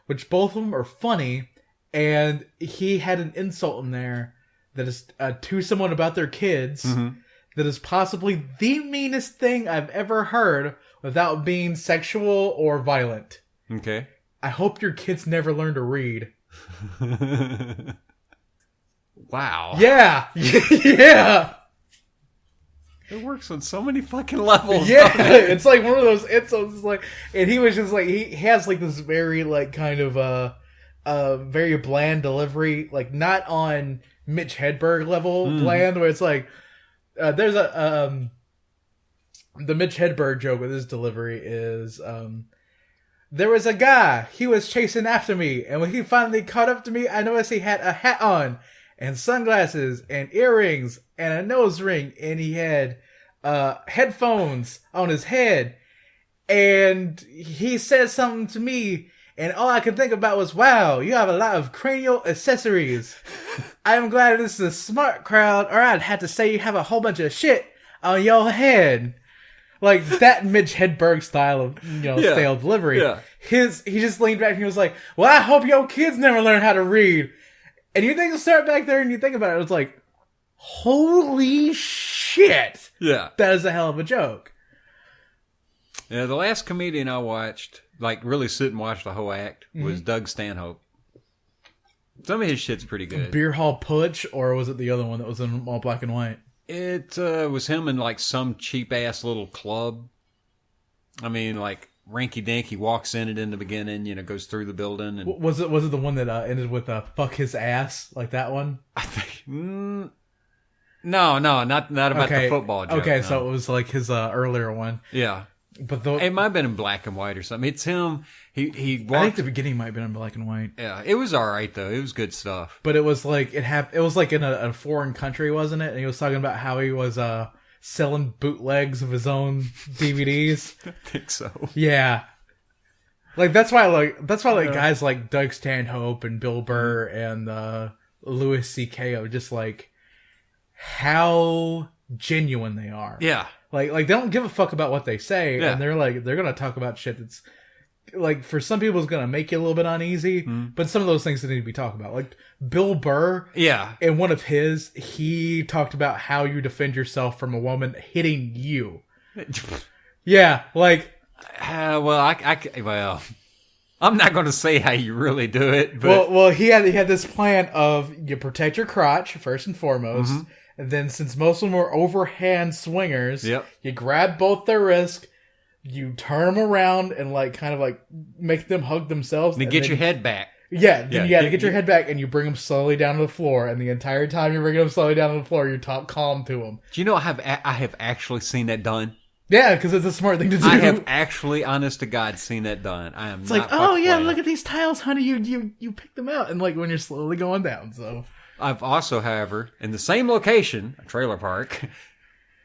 which both of them are funny, and he had an insult in there that is to someone about their kids that is possibly the meanest thing I've ever heard without being sexual or violent. Okay. I hope your kids never learn to read. Wow. Yeah. Yeah. It works on so many fucking levels. Yeah. It's like one of those insults. Like, and he was just like, he has like this very like kind of very bland delivery, like not on Mitch Hedberg level bland, where it's like there's the Mitch Hedberg joke with his delivery is, there was a guy, he was chasing after me, and when he finally caught up to me, I noticed he had a hat on, and sunglasses, and earrings, and a nose ring, and he had, headphones on his head, and he said something to me, and all I could think about was, wow, you have a lot of cranial accessories. I'm glad this is a smart crowd, or I'd have to say you have a whole bunch of shit on your head. Like that Mitch Hedberg style of, stale delivery. Yeah. He just leaned back and he was like, well, I hope your kids never learn how to read. And you think start back there and you think about it, it's like, holy shit. Yeah. That is a hell of a joke. Yeah, the last comedian I watched, like really sit and watch the whole act, was Doug Stanhope. Some of his shit's pretty good. Beer Hall Putsch, or was it the other one that was in all black and white? It was him in like some cheap ass little club. I mean, like Rinky Dink. He walks in it in the beginning, goes through the building. And was it the one that ended with "fuck his ass" like that one? I think no, not about the football joke. Okay, no. So it was like his earlier one. Yeah. But it might have been in black and white or something. It's him. He walked. I think the beginning might have been in black and white. Yeah, it was all right though. It was good stuff. But it was like it was like in a foreign country, wasn't it? And he was talking about how he was selling bootlegs of his own DVDs. I think so. Yeah. Like that's why guys like Doug Stanhope and Bill Burr and Louis C.K. are just like how genuine they are. Yeah. Like they don't give a fuck about what they say, and they're gonna talk about shit that's like for some people it's gonna make you a little bit uneasy, but some of those things that need to be talked about. Like Bill Burr, in one of his, he talked about how you defend yourself from a woman hitting you. Yeah, like I'm not going to say how you really do it, but well, he had this plan of you protect your crotch first and foremost. And then, since most of them were overhand swingers, you grab both their wrists, you turn them around, and kind of make them hug themselves. And get your head back. Yeah, then you gotta get your head back, and you bring them slowly down to the floor. And the entire time you're bringing them slowly down to the floor, you talk calm to them. Do you know I have actually seen that done? Yeah, because it's a smart thing to do. I have actually, honest to God, seen that done. I am. It's not playing. Look at these tiles, honey. You pick them out, and when you're slowly going down, so. I've also, however, in the same location, a trailer park,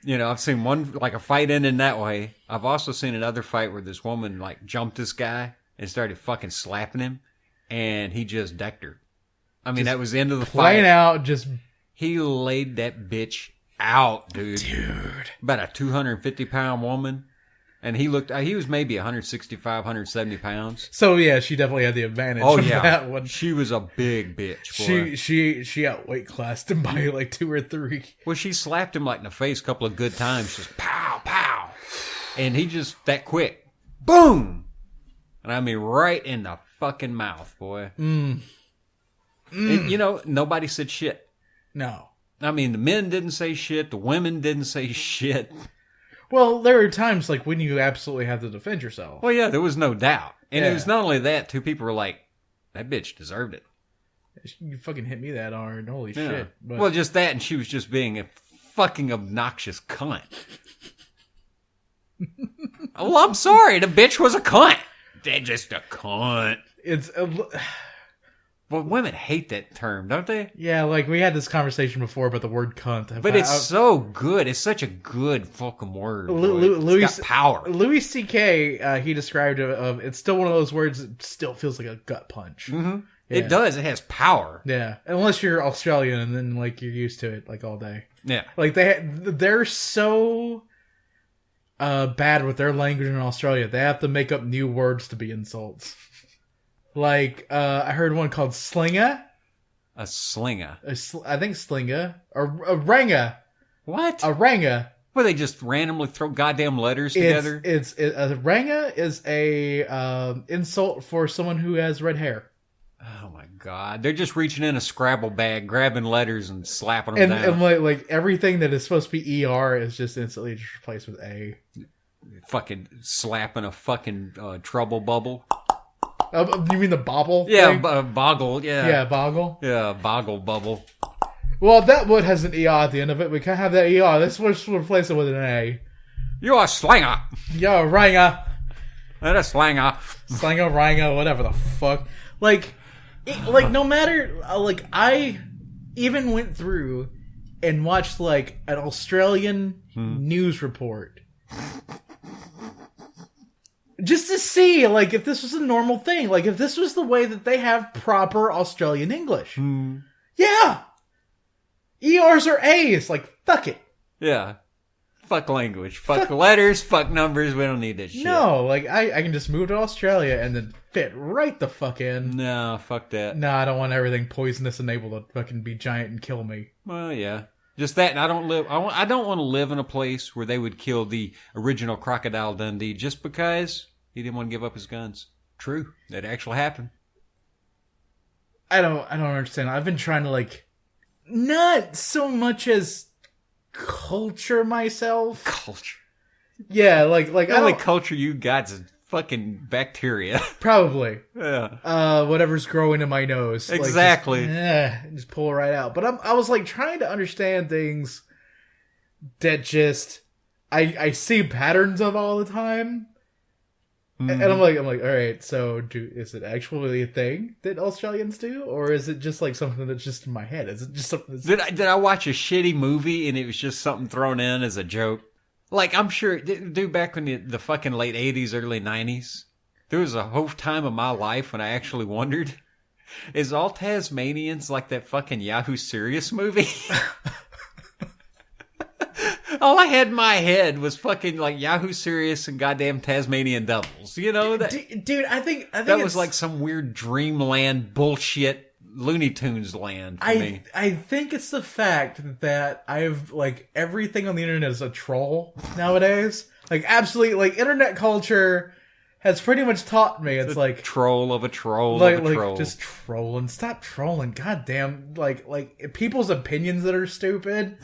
I've seen one, a fight ending that way. I've also seen another fight where this woman, jumped this guy and started fucking slapping him, and he just decked her. I mean, that was the end of the fight. Playing out, He laid that bitch out, dude. About a 250-pound woman. And he was maybe 165, 170 pounds. So yeah, she definitely had the advantage of that one. She was a big bitch, boy. She outweight classed him by 2 or 3. Well, she slapped him in the face a couple of good times. Just pow, pow. And he just, that quick. Boom! And I mean, right in the fucking mouth, boy. And, nobody said shit. No. I mean, the men didn't say shit. The women didn't say shit. Well, there are times when you absolutely have to defend yourself. Well, yeah, there was no doubt. And it was not only that, two people were like, that bitch deserved it. You fucking hit me that hard. Holy shit. But... Well, just that, and she was just being a fucking obnoxious cunt. Well, I'm sorry, the bitch was a cunt. They're just a cunt. Well, women hate that term, don't they? Yeah, we had this conversation before about the word cunt. But it's so good. It's such a good fucking word. It's got power. Louis C.K., he described it it's still one of those words that still feels like a gut punch. Mm-hmm. Yeah. It does. It has power. Yeah. Unless you're Australian and then, you're used to it, all day. Yeah. They're so bad with their language in Australia. They have to make up new words to be insults. I heard one called slinga. A slinga. I think slinga. A ranga. What? A ranga. Where they just randomly throw goddamn letters together? A ranga is a insult for someone who has red hair. Oh my god. They're just reaching in a Scrabble bag, grabbing letters and slapping them down. And everything that is supposed to be ER is just instantly just replaced with A. Fucking slapping a fucking trouble bubble. You mean the bobble? Yeah, boggle, yeah. Yeah, boggle? Yeah, boggle bubble. Well, that one has an ER at the end of it. We can't have that ER. Let's replace it with an A. You're a slanger. You're a ranger. And a slanger. Slanger, ranger, whatever the fuck. No matter... I even went through and watched, an Australian news report. Just to see, if this was a normal thing. If this was the way that they have proper Australian English. Yeah! ERs are A's. Fuck it. Yeah. Fuck language. Fuck letters. Fuck numbers. We don't need this shit. No, I can just move to Australia and then fit right the fuck in. No, fuck that. No, I don't want everything poisonous and able to fucking be giant and kill me. Well, yeah. Just that, and I don't want to live in a place where they would kill the original Crocodile Dundee just because he didn't want to give up his guns. True, that actually happened. I don't understand. I've been trying to not so much as culture myself. Culture. Yeah, the only culture you got is fucking bacteria. Probably. Yeah. Whatever's growing in my nose. Exactly. Just pull it right out. But I was trying to understand things that just I see patterns of all the time. And I'm like, all right, so is it actually a thing that Australians do? Or is it just something that's just in my head? Is it just something that's... Did I watch a shitty movie and it was just something thrown in as a joke? I'm sure, dude, back in the fucking late 80s, early 90s, There was a whole time of my life when I actually wondered, is all Tasmanians like that fucking Yahoo Serious movie? All I had in my head was fucking like Yahoo Serious and goddamn Tasmanian Devils. You know that, dude. I think that was like some weird dreamland bullshit. Looney Tunes land for me. I think it's the fact that I've like everything on the internet is a troll nowadays. Like absolutely, like internet culture has pretty much taught me it's like troll of a troll like, of a troll. Just trolling. Stop trolling. Goddamn. Like people's opinions that are stupid.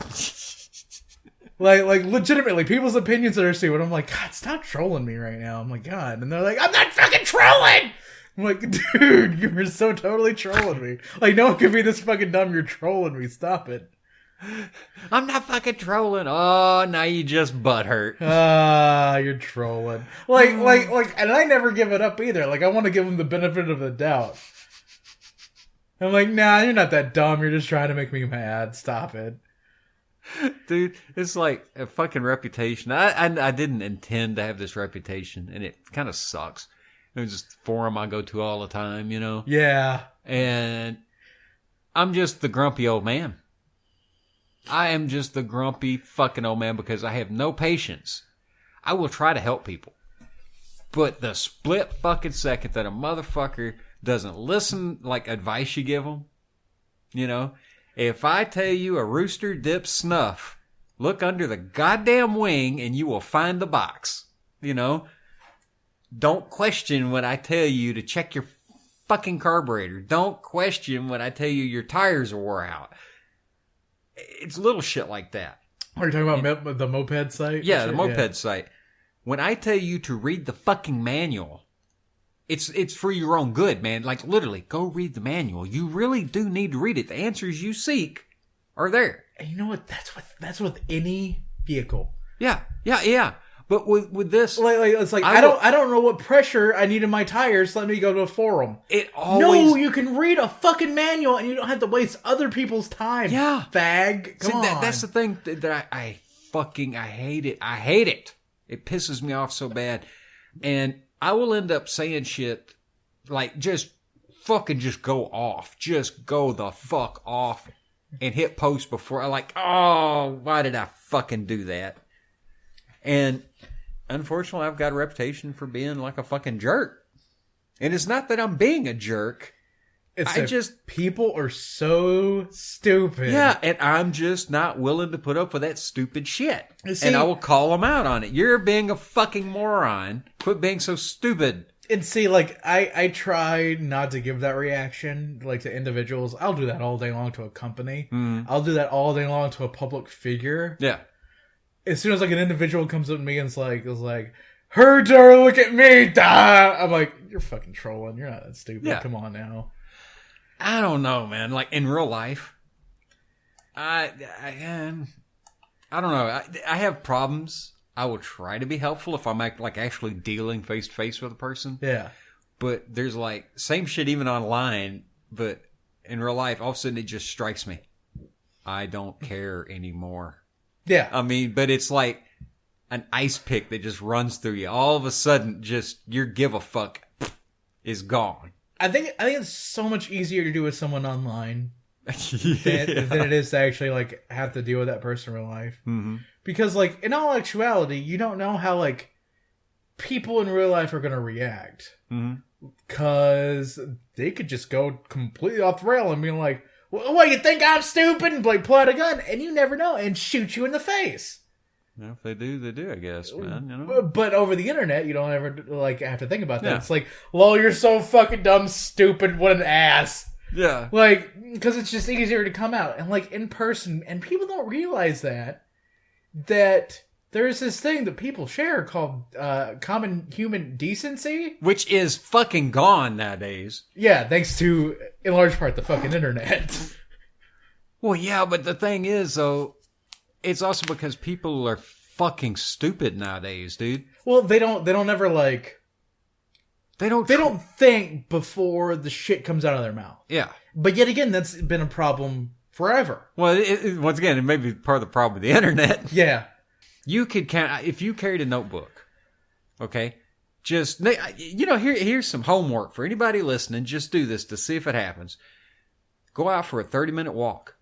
like legitimately people's opinions that are stupid. I'm like, God, stop trolling me right now. I'm like, God, and they're like, I'm not fucking trolling. I'm like, dude, you were so totally trolling me. Like, no one can be this fucking dumb. You're trolling me. Stop it. I'm not fucking trolling. Oh, now you just butthurt. You're trolling. Like, and I never give it up either. Like, I want to give them the benefit of the doubt. I'm like, nah, you're not that dumb. You're just trying to make me mad. Stop it. Dude, it's like a fucking reputation. I didn't intend to have this reputation, and it kind of sucks. It was just the forum I go to all the time, you know? Yeah. And I'm just the grumpy old man. I am just the grumpy fucking old man because I have no patience. I will try to help people. But the split fucking second that a motherfucker doesn't listen like advice you give them, you know? If I tell you a rooster dips snuff, look under the goddamn wing and you will find the box, you know? Don't question when I tell you to check your fucking carburetor. Don't question when I tell you your tires are wore out. It's little shit like that. Are you talking about the moped site? Yeah, the moped site. When I tell you to read the fucking manual, it's for your own good, man. Like, literally, go read the manual. You really do need to read it. The answers you seek are there. And you know what? That's with any vehicle. Yeah. But with this, it's like I don't know what pressure I need in my tires. Let me go to a forum. No, you can read a fucking manual and you don't have to waste other people's time. Yeah, fag. Come on. That's the thing that I hate it. I hate it. It pisses me off so bad, and I will end up saying shit like just go off, just go the fuck off, and hit post before I like. Oh, why did I fucking do that? And unfortunately, I've got a reputation for being like a fucking jerk. And it's not that I'm being a jerk. People are so stupid. Yeah, and I'm just not willing to put up with that stupid shit. And I will call them out on it. You're being a fucking moron. Quit being so stupid. And see, like, I try not to give that reaction, like, to individuals. I'll do that all day long to a company. I'll do that all day long to a public figure. Yeah. As soon as like an individual comes up to me and is like, her door, look at me, da! I'm like, you're fucking trolling. You're not that stupid. Yeah. Come on now. I don't know, man. Like in real life, I don't know. I have problems. I will try to be helpful if I'm actually dealing face to face with a person. Yeah. But there's like same shit even online, but in real life, all of a sudden it just strikes me. I don't care anymore. Yeah. I mean, but it's like an ice pick that just runs through you. All of a sudden, just your give a fuck is gone. I think it's so much easier to do with someone online than it is to actually like have to deal with that person in real life. Mm-hmm. Because like in all actuality, you don't know how like people in real life are going to react. Because they could just go completely off the rail and be like, what, you think I'm stupid? And like pull out a gun, and you never know, and shoot you in the face. Well, if they do, they do, I guess, man. You know? But over the internet, you don't ever like have to think about that. Yeah. It's like, lol, you're so fucking dumb, stupid, what an ass. Yeah. Like, because it's just easier to come out. And like in person, and people don't realize that there's this thing that people share called common human decency. Which is fucking gone nowadays. Yeah, thanks to, in large part, the fucking internet. Well, yeah, but the thing is, though, it's also because people are fucking stupid nowadays, dude. Well, they don't ever, like... They don't think before the shit comes out of their mouth. Yeah. But yet again, that's been a problem forever. Well, once again, it may be part of the problem with the internet. Yeah. You could count, if you carried a notebook, okay, Just, here's some homework for anybody listening. Just do this to see if it happens. Go out for a 30-minute walk.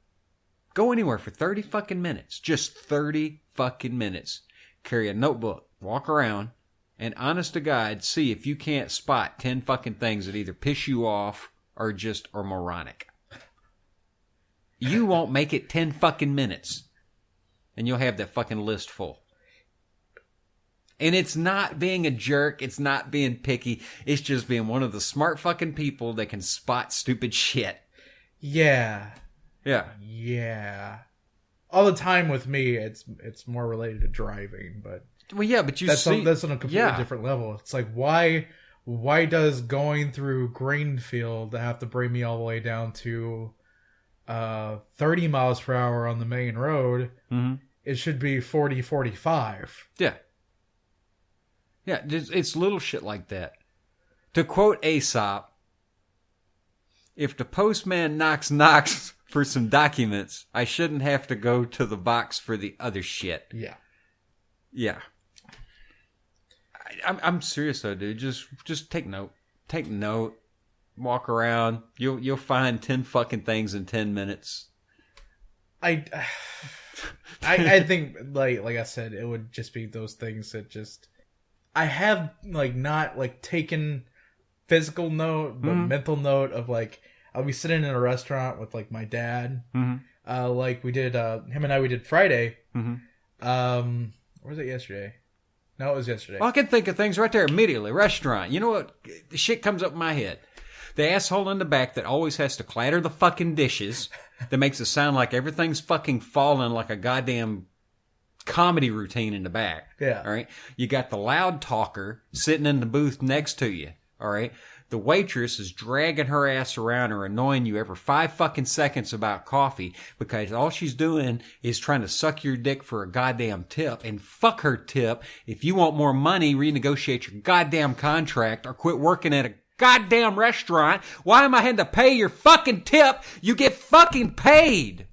Go anywhere for 30 fucking minutes. Just 30 fucking minutes. Carry a notebook. Walk around. And honest to God, see if you can't spot 10 fucking things that either piss you off or just are moronic. You won't make it 10 fucking minutes. And you'll have that fucking list full. And it's not being a jerk. It's not being picky. It's just being one of the smart fucking people that can spot stupid shit. Yeah. Yeah. Yeah. All the time with me, it's more related to driving, but... Well, yeah, but that's on a completely different level. It's like, why does going through Grainfield have to bring me all the way down to 30 miles per hour on the main road? Mm-hmm. It should be 40, 45. Yeah. Yeah, it's little shit like that. To quote Aesop, if the postman knocks for some documents, I shouldn't have to go to the box for the other shit. Yeah. Yeah. I'm serious though, dude. Just take note. Take note. Walk around. You'll find 10 fucking things in 10 minutes. I think like I said, it would just be those things that just I have not taken physical note, but mental note of I'll be sitting in a restaurant with my dad. Mm-hmm. We did him and I we did Friday. Mm-hmm. Where was it yesterday? No, it was yesterday. Well, I can think of things right there immediately. Restaurant. You know what? The shit comes up in my head. The asshole in the back that always has to clatter the fucking dishes that makes it sound like everything's fucking falling like a goddamn comedy routine in the back. Yeah. All right. You got the loud talker sitting in the booth next to you. All right. The waitress is dragging her ass around or annoying you every 5 fucking seconds about coffee because all she's doing is trying to suck your dick for a goddamn tip. And fuck her tip. If you want more money, renegotiate your goddamn contract or quit working at a goddamn restaurant. Why am I having to pay your fucking tip? You get fucking paid.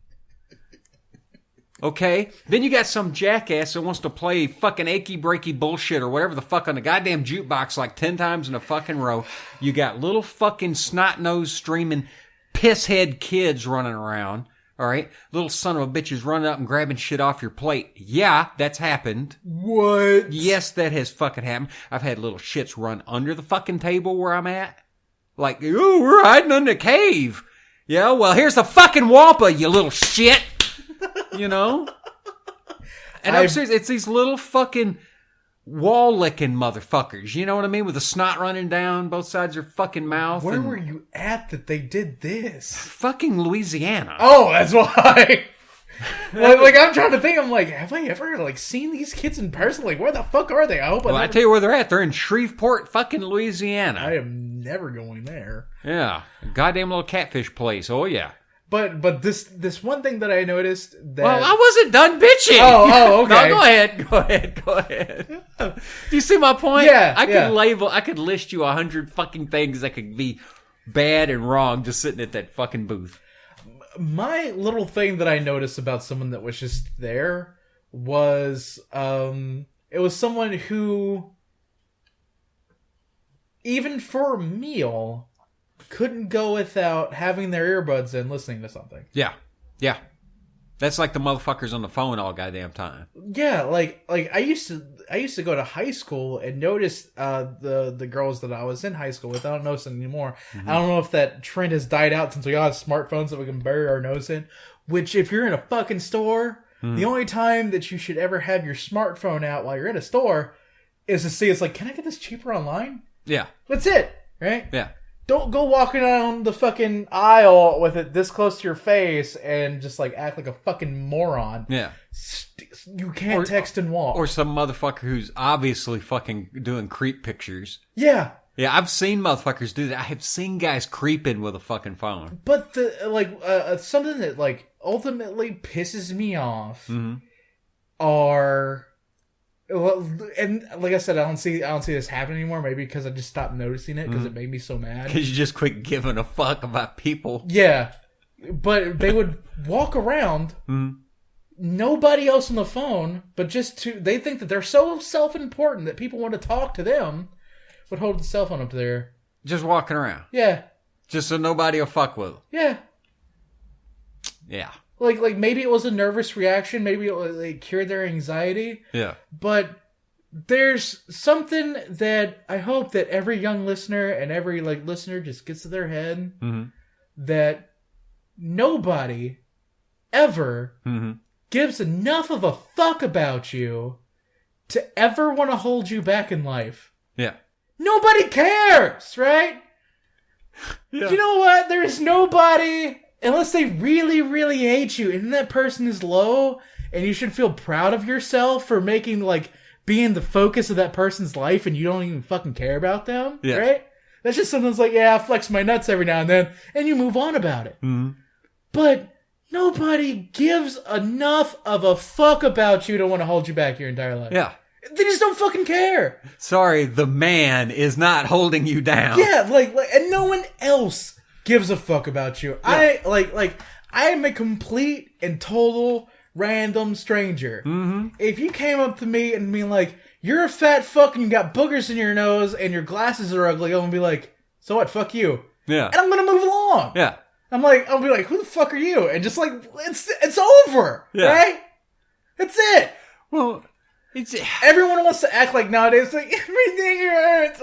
Okay? Then you got some jackass that wants to play fucking achy breaky bullshit or whatever the fuck on the goddamn jukebox 10 times in a fucking row. You got little fucking snot-nosed streaming pisshead kids running around. Alright? Little son of a bitches running up and grabbing shit off your plate. Yeah, that's happened. What? Yes, that has fucking happened. I've had little shits run under the fucking table where I'm at. Ooh, we're hiding in the cave. Yeah, well, here's the fucking Wampa, you little shit. You know? And I'm serious, it's these little fucking wall-licking motherfuckers. You know what I mean? With the snot running down both sides of their fucking mouth. Where were you at that they did this? Fucking Louisiana. Oh, that's why. I'm trying to think. I'm have I ever seen these kids in person? Where the fuck are they? I tell you where they're at. They're in Shreveport, fucking Louisiana. I am never going there. Yeah. Goddamn little catfish place. Oh, yeah. But this one thing that I noticed that... Well, I wasn't done bitching. Oh, okay. No, go ahead. Do you see my point? Yeah. I could list you 100 fucking things that could be bad and wrong just sitting at that fucking booth. My little thing that I noticed about someone that was just there was, it was someone who, even for a meal, couldn't go without having their earbuds in listening to something. Yeah. That's like the motherfuckers on the phone all goddamn time. Yeah, I used to go to high school and notice the girls that I was in high school with. I don't notice it anymore. Mm-hmm. I don't know if that trend has died out since we got smartphones that we can bury our nose in. Which, if you're in a fucking store, the only time that you should ever have your smartphone out while you're in a store is to see, can I get this cheaper online? Yeah. That's it, right? Yeah. Don't go walking down the fucking aisle with it this close to your face and just act like a fucking moron. Yeah. You can't text and walk. Or some motherfucker who's obviously fucking doing creep pictures. Yeah. Yeah, I've seen motherfuckers do that. I have seen guys creeping with a fucking phone. But something that ultimately pisses me off are... Well, and like I said, I don't see this happen anymore. Maybe because I just stopped noticing it because it made me so mad. Because you just quit giving a fuck about people. Yeah, but they would walk around, nobody else on the phone, but they think that they're so self-important that people want to talk to them. would hold his cell phone up there. Just walking around. Yeah. Just so nobody will fuck with him. Yeah. Yeah. Like maybe it was a nervous reaction. Maybe it cured their anxiety. Yeah. But there's something that I hope that every young listener and every listener just gets to their head that nobody ever gives enough of a fuck about you to ever want to hold you back in life. Yeah. Nobody cares, right? Yeah. You know what? There's nobody, unless they really, really hate you, and that person is low, and you should feel proud of yourself for making, being the focus of that person's life, and you don't even fucking care about them, right? That's just something that's I flex my nuts every now and then, and you move on about it. But nobody gives enough of a fuck about you to want to hold you back your entire life. Yeah. They just don't fucking care. Sorry, the man is not holding you down. Yeah, and no one else gives a fuck about you. Yeah. I am a complete and total random stranger. If you came up to me and be like, you're a fat fuck and you got boogers in your nose and your glasses are ugly, I'm gonna be like, so what? Fuck you. Yeah. And I'm gonna move along. Yeah. I'll be like, who the fuck are you? And just it's over. Yeah. Right? That's it. Well, everyone wants to act like nowadays, everything hurts.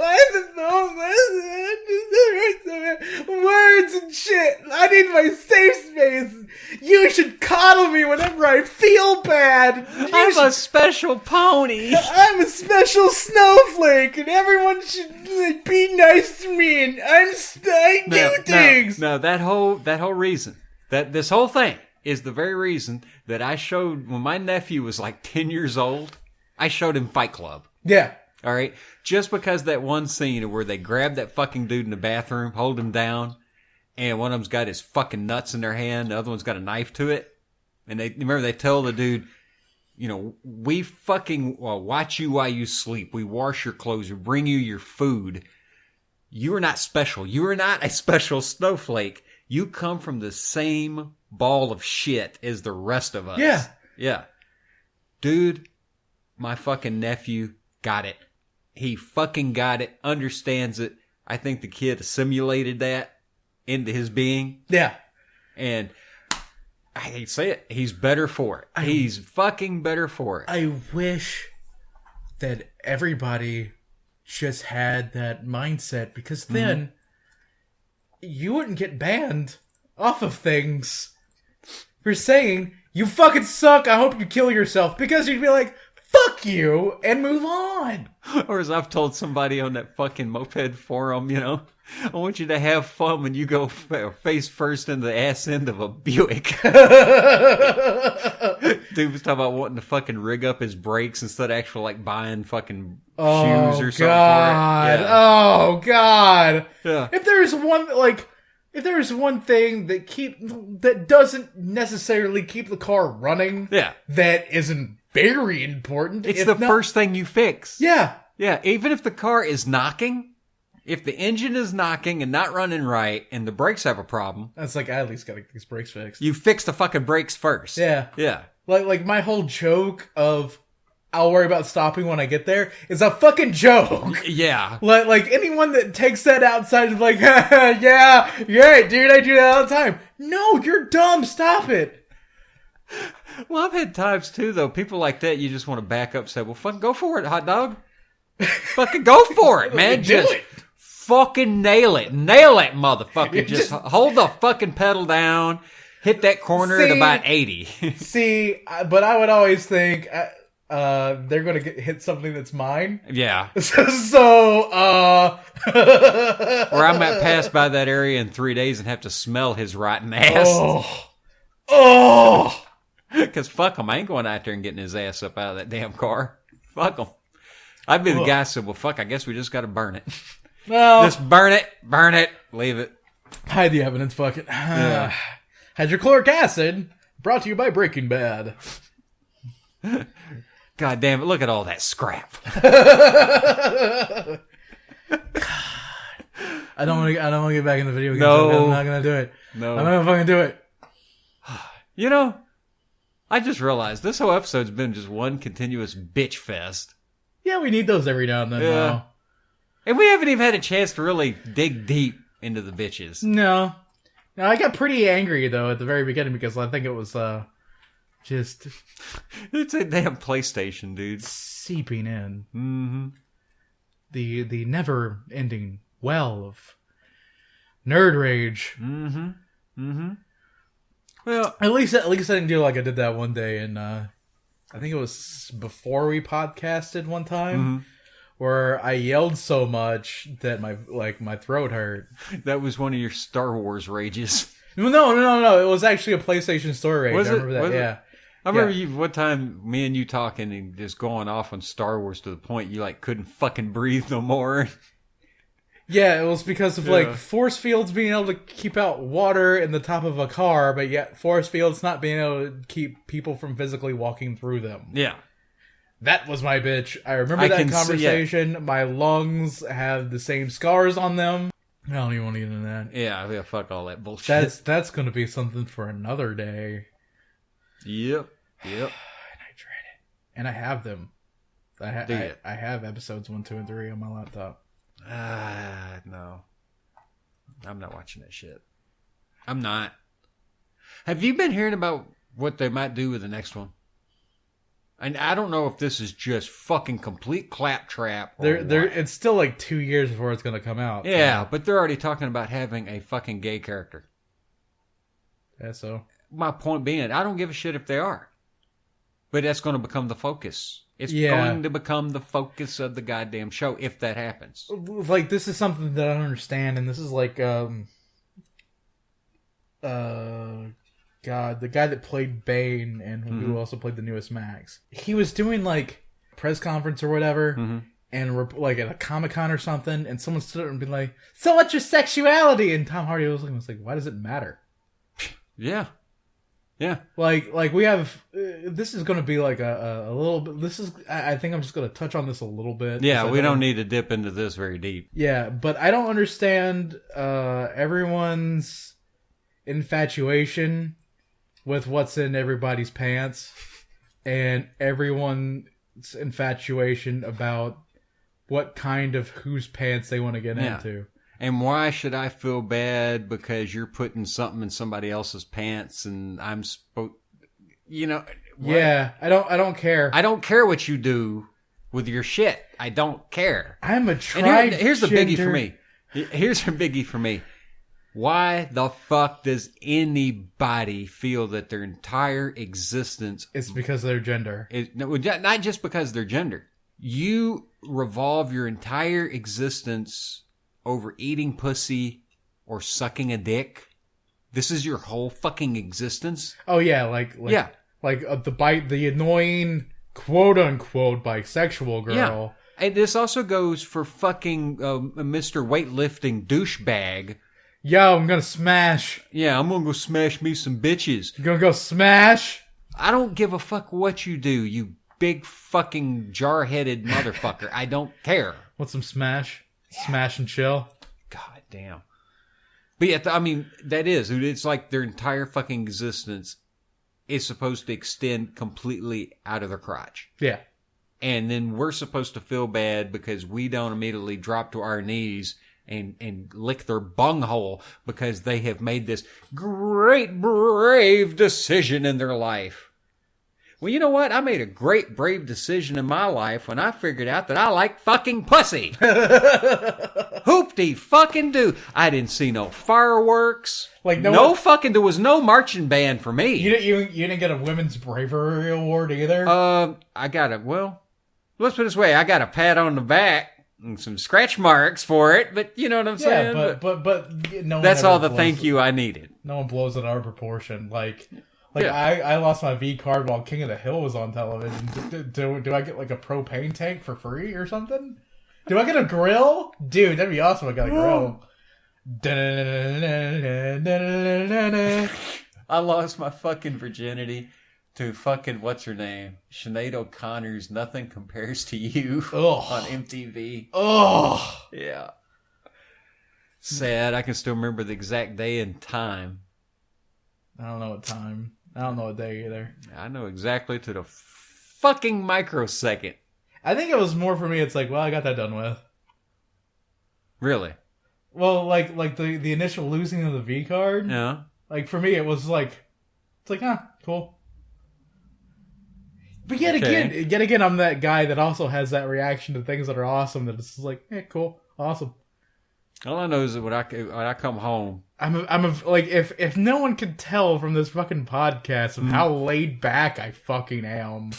Words and shit. I need my safe space. You should coddle me whenever I feel bad. I'm a special pony. I'm a special snowflake, and everyone should be nice to me. And I do things. No, that whole reason, this whole thing is the very reason that I showed when my nephew was 10 years old. I showed him Fight Club. Yeah. All right? Just because that one scene where they grab that fucking dude in the bathroom, hold him down, and one of them's got his fucking nuts in their hand, the other one's got a knife to it. And they tell the dude, we fucking watch you while you sleep. We wash your clothes. We bring you your food. You are not special. You are not a special snowflake. You come from the same ball of shit as the rest of us. Yeah. Yeah. Dude. My fucking nephew got it. He fucking got it, understands it. I think the kid assimilated that into his being. Yeah. And I hate to say it, he's better for it. He's fucking better for it. I wish that everybody just had that mindset, because then you wouldn't get banned off of things for saying, you fucking suck, I hope you kill yourself, because you'd be like, fuck you, and move on. Or as I've told somebody on that fucking moped forum, I want you to have fun when you go face first in the ass end of a Buick. Dude was talking about wanting to fucking rig up his brakes instead of actually buying fucking shoes or something for it. Yeah. Oh, God. Yeah. If there's one thing that doesn't necessarily keep the car running, that isn't very important. It's the first thing you fix. Yeah. Yeah. Even if the car is knocking, if the engine is knocking and not running right and the brakes have a problem. That's I at least got to get these brakes fixed. You fix the fucking brakes first. Yeah. Yeah. Like my whole joke of I'll worry about stopping when I get there is a fucking joke. Yeah. Like anyone that takes that outside of yeah, dude, I do that all the time. No, you're dumb. Stop it. Well, I've had times, too, though. People like that, you just want to back up and say, well, fucking go for it, hot dog. Fucking go for it, man. Just fucking nail it. Nail it, motherfucker. Just hold the fucking pedal down. Hit that corner at about 80. But I would always think they're going to hit something that's mine. Yeah. So, or I might pass by that area in 3 days and have to smell his rotten ass. Oh! Because fuck him, I ain't going out there and getting his ass up out of that damn car. Fuck him. I'd be the guy who said, well, fuck, I guess we just got to burn it. Well, just burn it, leave it. Hide the evidence, fuck it. Yeah. Hydrochloric acid, brought to you by Breaking Bad. God damn it, look at all that scrap. I don't want to get back in the video game. No. I'm not going to do it. No. I'm not going to fucking do it. I just realized this whole episode's been just one continuous bitch fest. Yeah, we need those every now and then, though. And we haven't even had a chance to really dig deep into the bitches. No, I got pretty angry though at the very beginning because I think it was just it's a damn PlayStation, dude, seeping in. Mm-hmm. The never-ending well of nerd rage. Mm-hmm. Mm-hmm. Well, at least I didn't do like I did that one day, and I think it was before we podcasted one time. Mm-hmm. Where I yelled so much that my throat hurt. That was one of your Star Wars rages. No. It was actually a PlayStation Store rage. I remember that. Yeah. I remember you one time, me and you talking and just going off on Star Wars to the point you like couldn't fucking breathe no more. Yeah, it was because of like force fields being able to keep out water in the top of a car, but yet force fields not being able to keep people from physically walking through them. Yeah. That was my bitch. I remember that conversation. My lungs have the same scars on them. I don't even want to get into that. Yeah, fuck all that bullshit. That's going to be something for another day. Yep. And I dread it. And I have them. I have episodes 1, 2, and 3 on my laptop. No. I'm not watching that shit. I'm not. Have you been hearing about what they might do with the next one? And I don't know if this is just fucking complete claptrap. It's still like 2 years before it's going to come out. Yeah, but they're already talking about having a fucking gay character. Yeah, so. My point being, I don't give a shit if they are. But that's going to become the focus. It's going to become the focus of the goddamn show if that happens. Like, this is something that I don't understand, and this is like, God, the guy that played Bane and who also played the newest Max. He was doing like a press conference or whatever, and like at a Comic-Con or something, and someone stood up and been like, "So what's your sexuality?" And Tom Hardy was looking, was like, "Why does it matter?" Yeah. Like we have. This is going to be like a little bit. This is. I think I'm just going to touch on this a little bit. Yeah, we don't need to dip into this very deep. Yeah, but I don't understand everyone's infatuation with what's in everybody's pants, and everyone's infatuation about what kind of whose pants they want to get into. And why should I feel bad because you're putting something in somebody else's pants and I'm supposed, what? Yeah, I don't care. I don't care what you do with your shit. I don't care. I'm a transgender. Here's the biggie for me. Here's a biggie for me. Why the fuck does anybody feel that their entire existence... It's because of their gender. Not just because of their gender. You revolve your entire existence over eating pussy or sucking a dick. This is your whole fucking existence? Oh, yeah. Like the annoying, quote-unquote, bisexual girl... Yeah. And this also goes for fucking Mr. Weightlifting douchebag... Yo, I'm gonna smash. Yeah, I'm gonna go smash me some bitches. You gonna go smash? I don't give a fuck what you do, you big fucking jar-headed motherfucker. I don't care. Want some smash? Yeah. Smash and chill? God damn. But yeah, it's like their entire fucking existence is supposed to extend completely out of their crotch. Yeah. And then we're supposed to feel bad because we don't immediately drop to our knees and lick their bunghole because they have made this great, brave decision in their life. Well, you know what? I made a great, brave decision in my life when I figured out that I like fucking pussy. Hoop-de fucking do. I didn't see no fireworks. Like there was no marching band for me. You didn't get a Women's Bravery Award either? Let's put it this way. I got a pat on the back. And some scratch marks for it, but you know what I'm saying? But no one that's all the thank you I needed. No one blows it out of proportion. I lost my V card while King of the Hill was on television. Do I get like a propane tank for free or something? Do I get a grill? Dude, that'd be awesome. I got a grill. I lost my fucking virginity to fucking, what's her name? Sinead O'Connor's Nothing Compares to You on MTV. Oh. Yeah. Sad. I can still remember the exact day and time. I don't know what time. I don't know what day either. I know exactly to the fucking microsecond. I think it was more for me, it's like, well, I got that done with. Really? Well, like the initial losing of the V card. Yeah. Like for me, it was like, it's like, cool. But yet again, I'm that guy that also has that reaction to things that are awesome. That it's like, cool, awesome. All I know is that when I come home, like if no one could tell from this fucking podcast of how laid back I fucking am.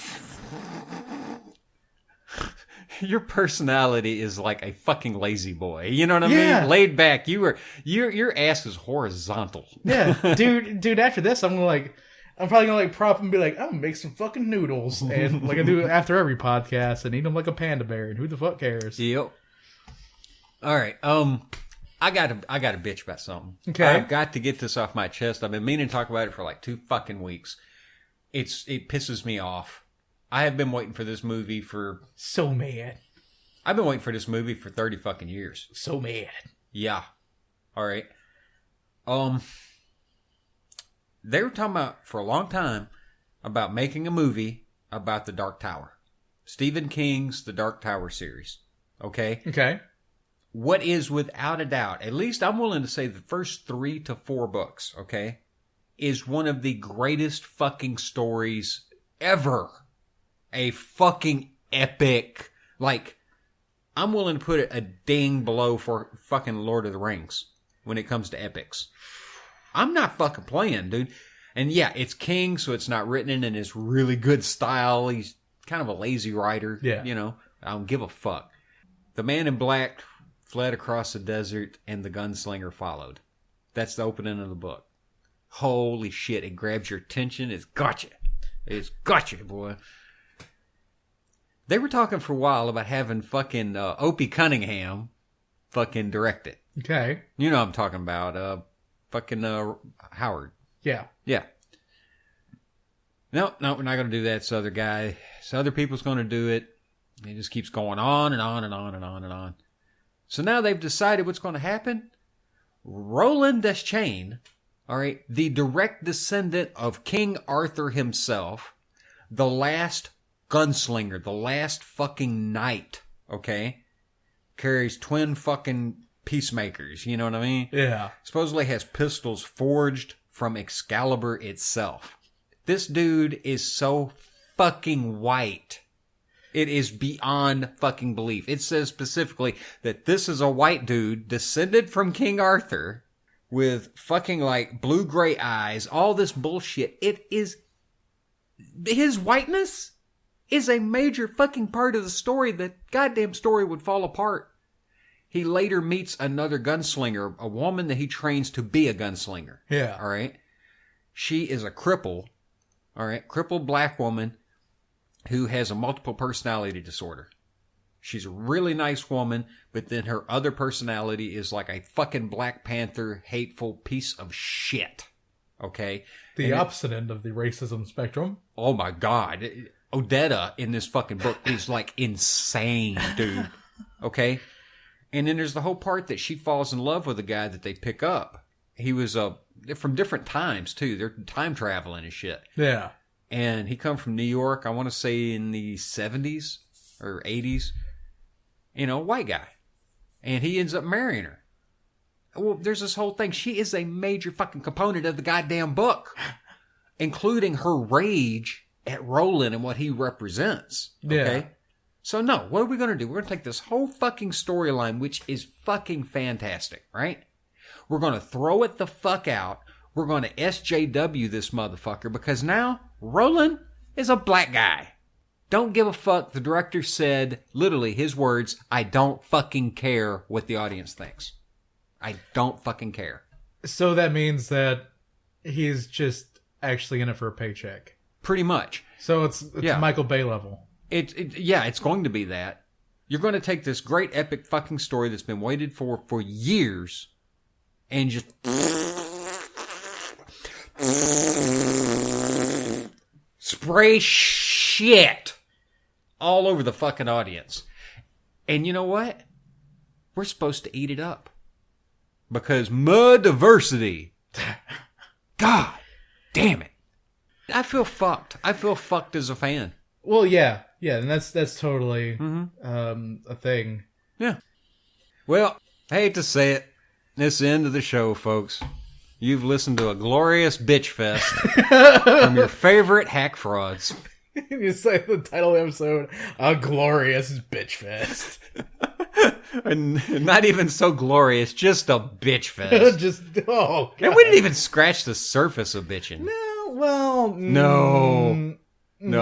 Your personality is like a fucking lazy boy. You know what I mean? Laid back. Your ass is horizontal. Yeah, dude. After this, I'm probably gonna prop and be like, I'm gonna make some fucking noodles, and like I do after every podcast, and eat them like a panda bear. And who the fuck cares? Yep. All right. I got to bitch about something. Okay. I've got to get this off my chest. I've been meaning to talk about it for like 2 fucking weeks. It pisses me off. I have been waiting for this movie for... So mad. I've been waiting for this movie for 30 fucking years. So mad. Yeah. All right. They were talking about, for a long time, about making a movie about the Dark Tower. Stephen King's The Dark Tower series. Okay? Okay. What is, without a doubt, at least I'm willing to say the first 3 to 4 books, okay, is one of the greatest fucking stories ever. A fucking epic, like, I'm willing to put it a ding below for fucking Lord of the Rings when it comes to epics. I'm not fucking playing, dude. And yeah, it's King, so it's not written in his really good style. He's kind of a lazy writer. Yeah. You know, I don't give a fuck. The man in black fled across the desert and the gunslinger followed. That's the opening of the book. Holy shit, it grabs your attention. It's gotcha. It's gotcha, boy. They were talking for a while about having fucking Opie Cunningham fucking direct it. Okay. You know what I'm talking about. Fucking Howard. Yeah. Yeah. No, we're not going to do that. This other guy. This other people's going to do it. It just keeps going on and on and on and on and on. So now they've decided what's going to happen. Roland Deschain, all right, the direct descendant of King Arthur himself, the last gunslinger, the last fucking knight, okay, carries twin fucking peacemakers, you know what I mean? Yeah. Supposedly has pistols forged from Excalibur itself. This dude is so fucking white. It is beyond fucking belief. It says specifically that this is a white dude descended from King Arthur with fucking like blue-gray eyes, all this bullshit. It is... His whiteness is a major fucking part of the story. The goddamn story would fall apart. He later meets another gunslinger, a woman that he trains to be a gunslinger. Yeah. All right. She is a cripple. All right. Crippled black woman who has a multiple personality disorder. She's a really nice woman, but then her other personality is like a fucking Black Panther hateful piece of shit. Okay. The opposite end of the racism spectrum. Oh my God. Odetta in this fucking book is like insane, dude. Okay. And then there's the whole part that she falls in love with a guy that they pick up. He was from different times, too. They're time traveling and shit. Yeah. And he come from New York, I want to say in the 70s or 80s. You know, white guy. And he ends up marrying her. Well, there's this whole thing. She is a major fucking component of the goddamn book. Including her rage at Roland and what he represents. Okay? Yeah. So no, what are we going to do? We're going to take this whole fucking storyline, which is fucking fantastic, right? We're going to throw it the fuck out. We're going to SJW this motherfucker because now Roland is a black guy. Don't give a fuck. The director said, literally his words, I don't fucking care what the audience thinks. I don't fucking care. So that means that he's just actually in it for a paycheck. Pretty much. So it's yeah. Michael Bay level. Yeah, it's going to be that. You're going to take this great epic fucking story that's been waited for years and just spray shit all over the fucking audience. And you know what? We're supposed to eat it up. Because mud diversity. God damn it. I feel fucked. I feel fucked as a fan. Well, yeah, and that's totally a thing. Yeah. Well, I hate to say it. This is the end of the show, folks. You've listened to a glorious bitch fest from your favorite hack frauds. You say the title of the episode, A Glorious Bitch Fest. And not even so glorious, just a bitch fest. God. And we didn't even scratch the surface of bitching. No, well... No.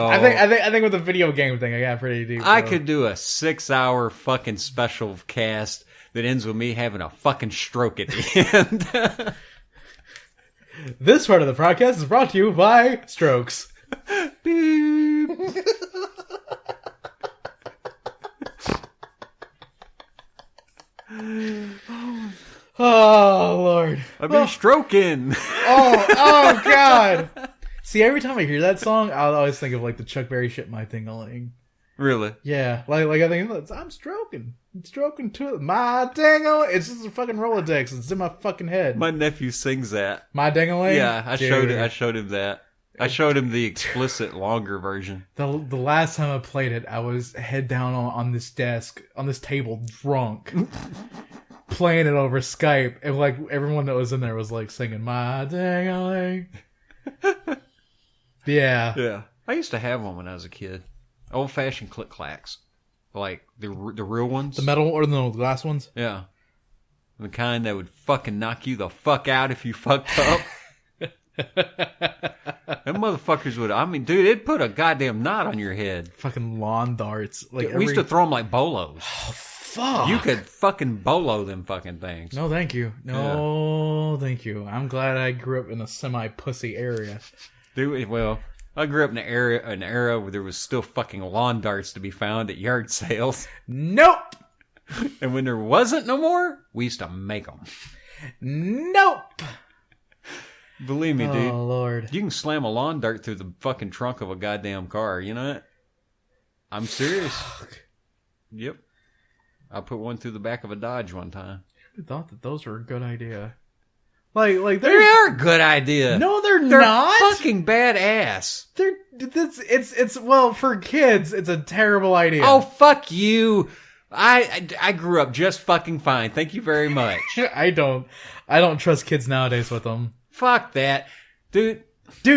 I think with the video game thing, I got pretty deep. I could do a 6-hour fucking special cast that ends with me having a fucking stroke at the end. This part of the podcast is brought to you by Strokes. Beep. Oh, Lord. I've been stroking. Oh, God. See, every time I hear that song, I'll always think of, like, the Chuck Berry shit, My Ding-a-ling. Really? Yeah. Like I think, I'm stroking. I'm stroking to it. My ding-a-ling. It's just a fucking Rolodex. It's in my fucking head. My nephew sings that. My ding-a-ling? Yeah, I showed him that. I showed him the explicit, longer version. The last time I played it, I was head down on this desk, on this table, drunk, playing it over Skype, and like everyone that was in there was like singing "My Ding-a-ling." Yeah. I used to have one when I was a kid. Old-fashioned click-clacks, like the real ones. The metal or the glass ones? Yeah, the kind that would fucking knock you the fuck out if you fucked up. Them motherfuckers would. I mean, dude, it'd put a goddamn knot on your head. Fucking lawn darts. Like we used to throw them like bolos. Oh, fuck! You could fucking bolo them fucking things. No, thank you. Thank you. I'm glad I grew up in a semi-pussy area. Dude, well, I grew up in an era where there was still fucking lawn darts to be found at yard sales. Nope. And when there wasn't no more, we used to make them. Nope. Believe me, dude. Oh, Lord. You can slam a lawn dart through the fucking trunk of a goddamn car, you know that? I'm serious. Yep. I put one through the back of a Dodge one time. I thought that those were a good idea. Like they are a good idea. No, they're not. Fucking badass. It's well, for kids, it's a terrible idea. Oh, fuck you. I grew up just fucking fine. Thank you very much. I don't trust kids nowadays with them. Fuck that. Dude,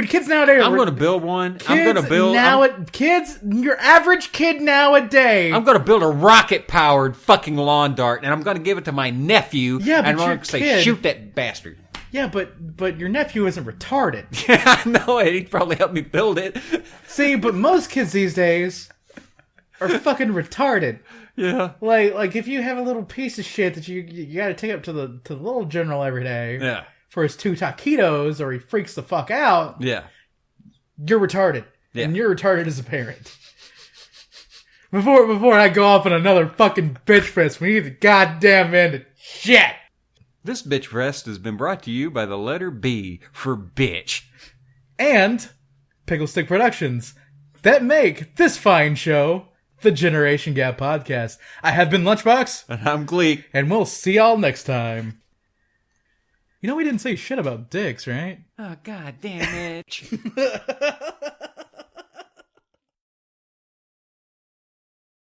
kids nowadays. I'm going to build one. Your average kid nowadays. I'm going to build a rocket-powered fucking lawn dart, and I'm going to give it to my nephew. Yeah, but and I'm going to say, shoot that bastard. Yeah, but your nephew isn't retarded. Yeah, I know it. He'd probably help me build it. See, but most kids these days are fucking retarded. Yeah. Like if you have a little piece of shit that you got to take up to the little general every day. Yeah. For his 2 taquitos, or he freaks the fuck out. Yeah. You're retarded. Yeah. And you're retarded as a parent. Before I go off on another fucking bitch fest, we need the goddamn end of shit. This bitch fest has been brought to you by the letter B for bitch. And Picklestick Productions that make this fine show, the Generation Gap Podcast. I have been Lunchbox. And I'm Gleek. And we'll see y'all next time. You know we didn't say shit about dicks, right? Oh, god damn it.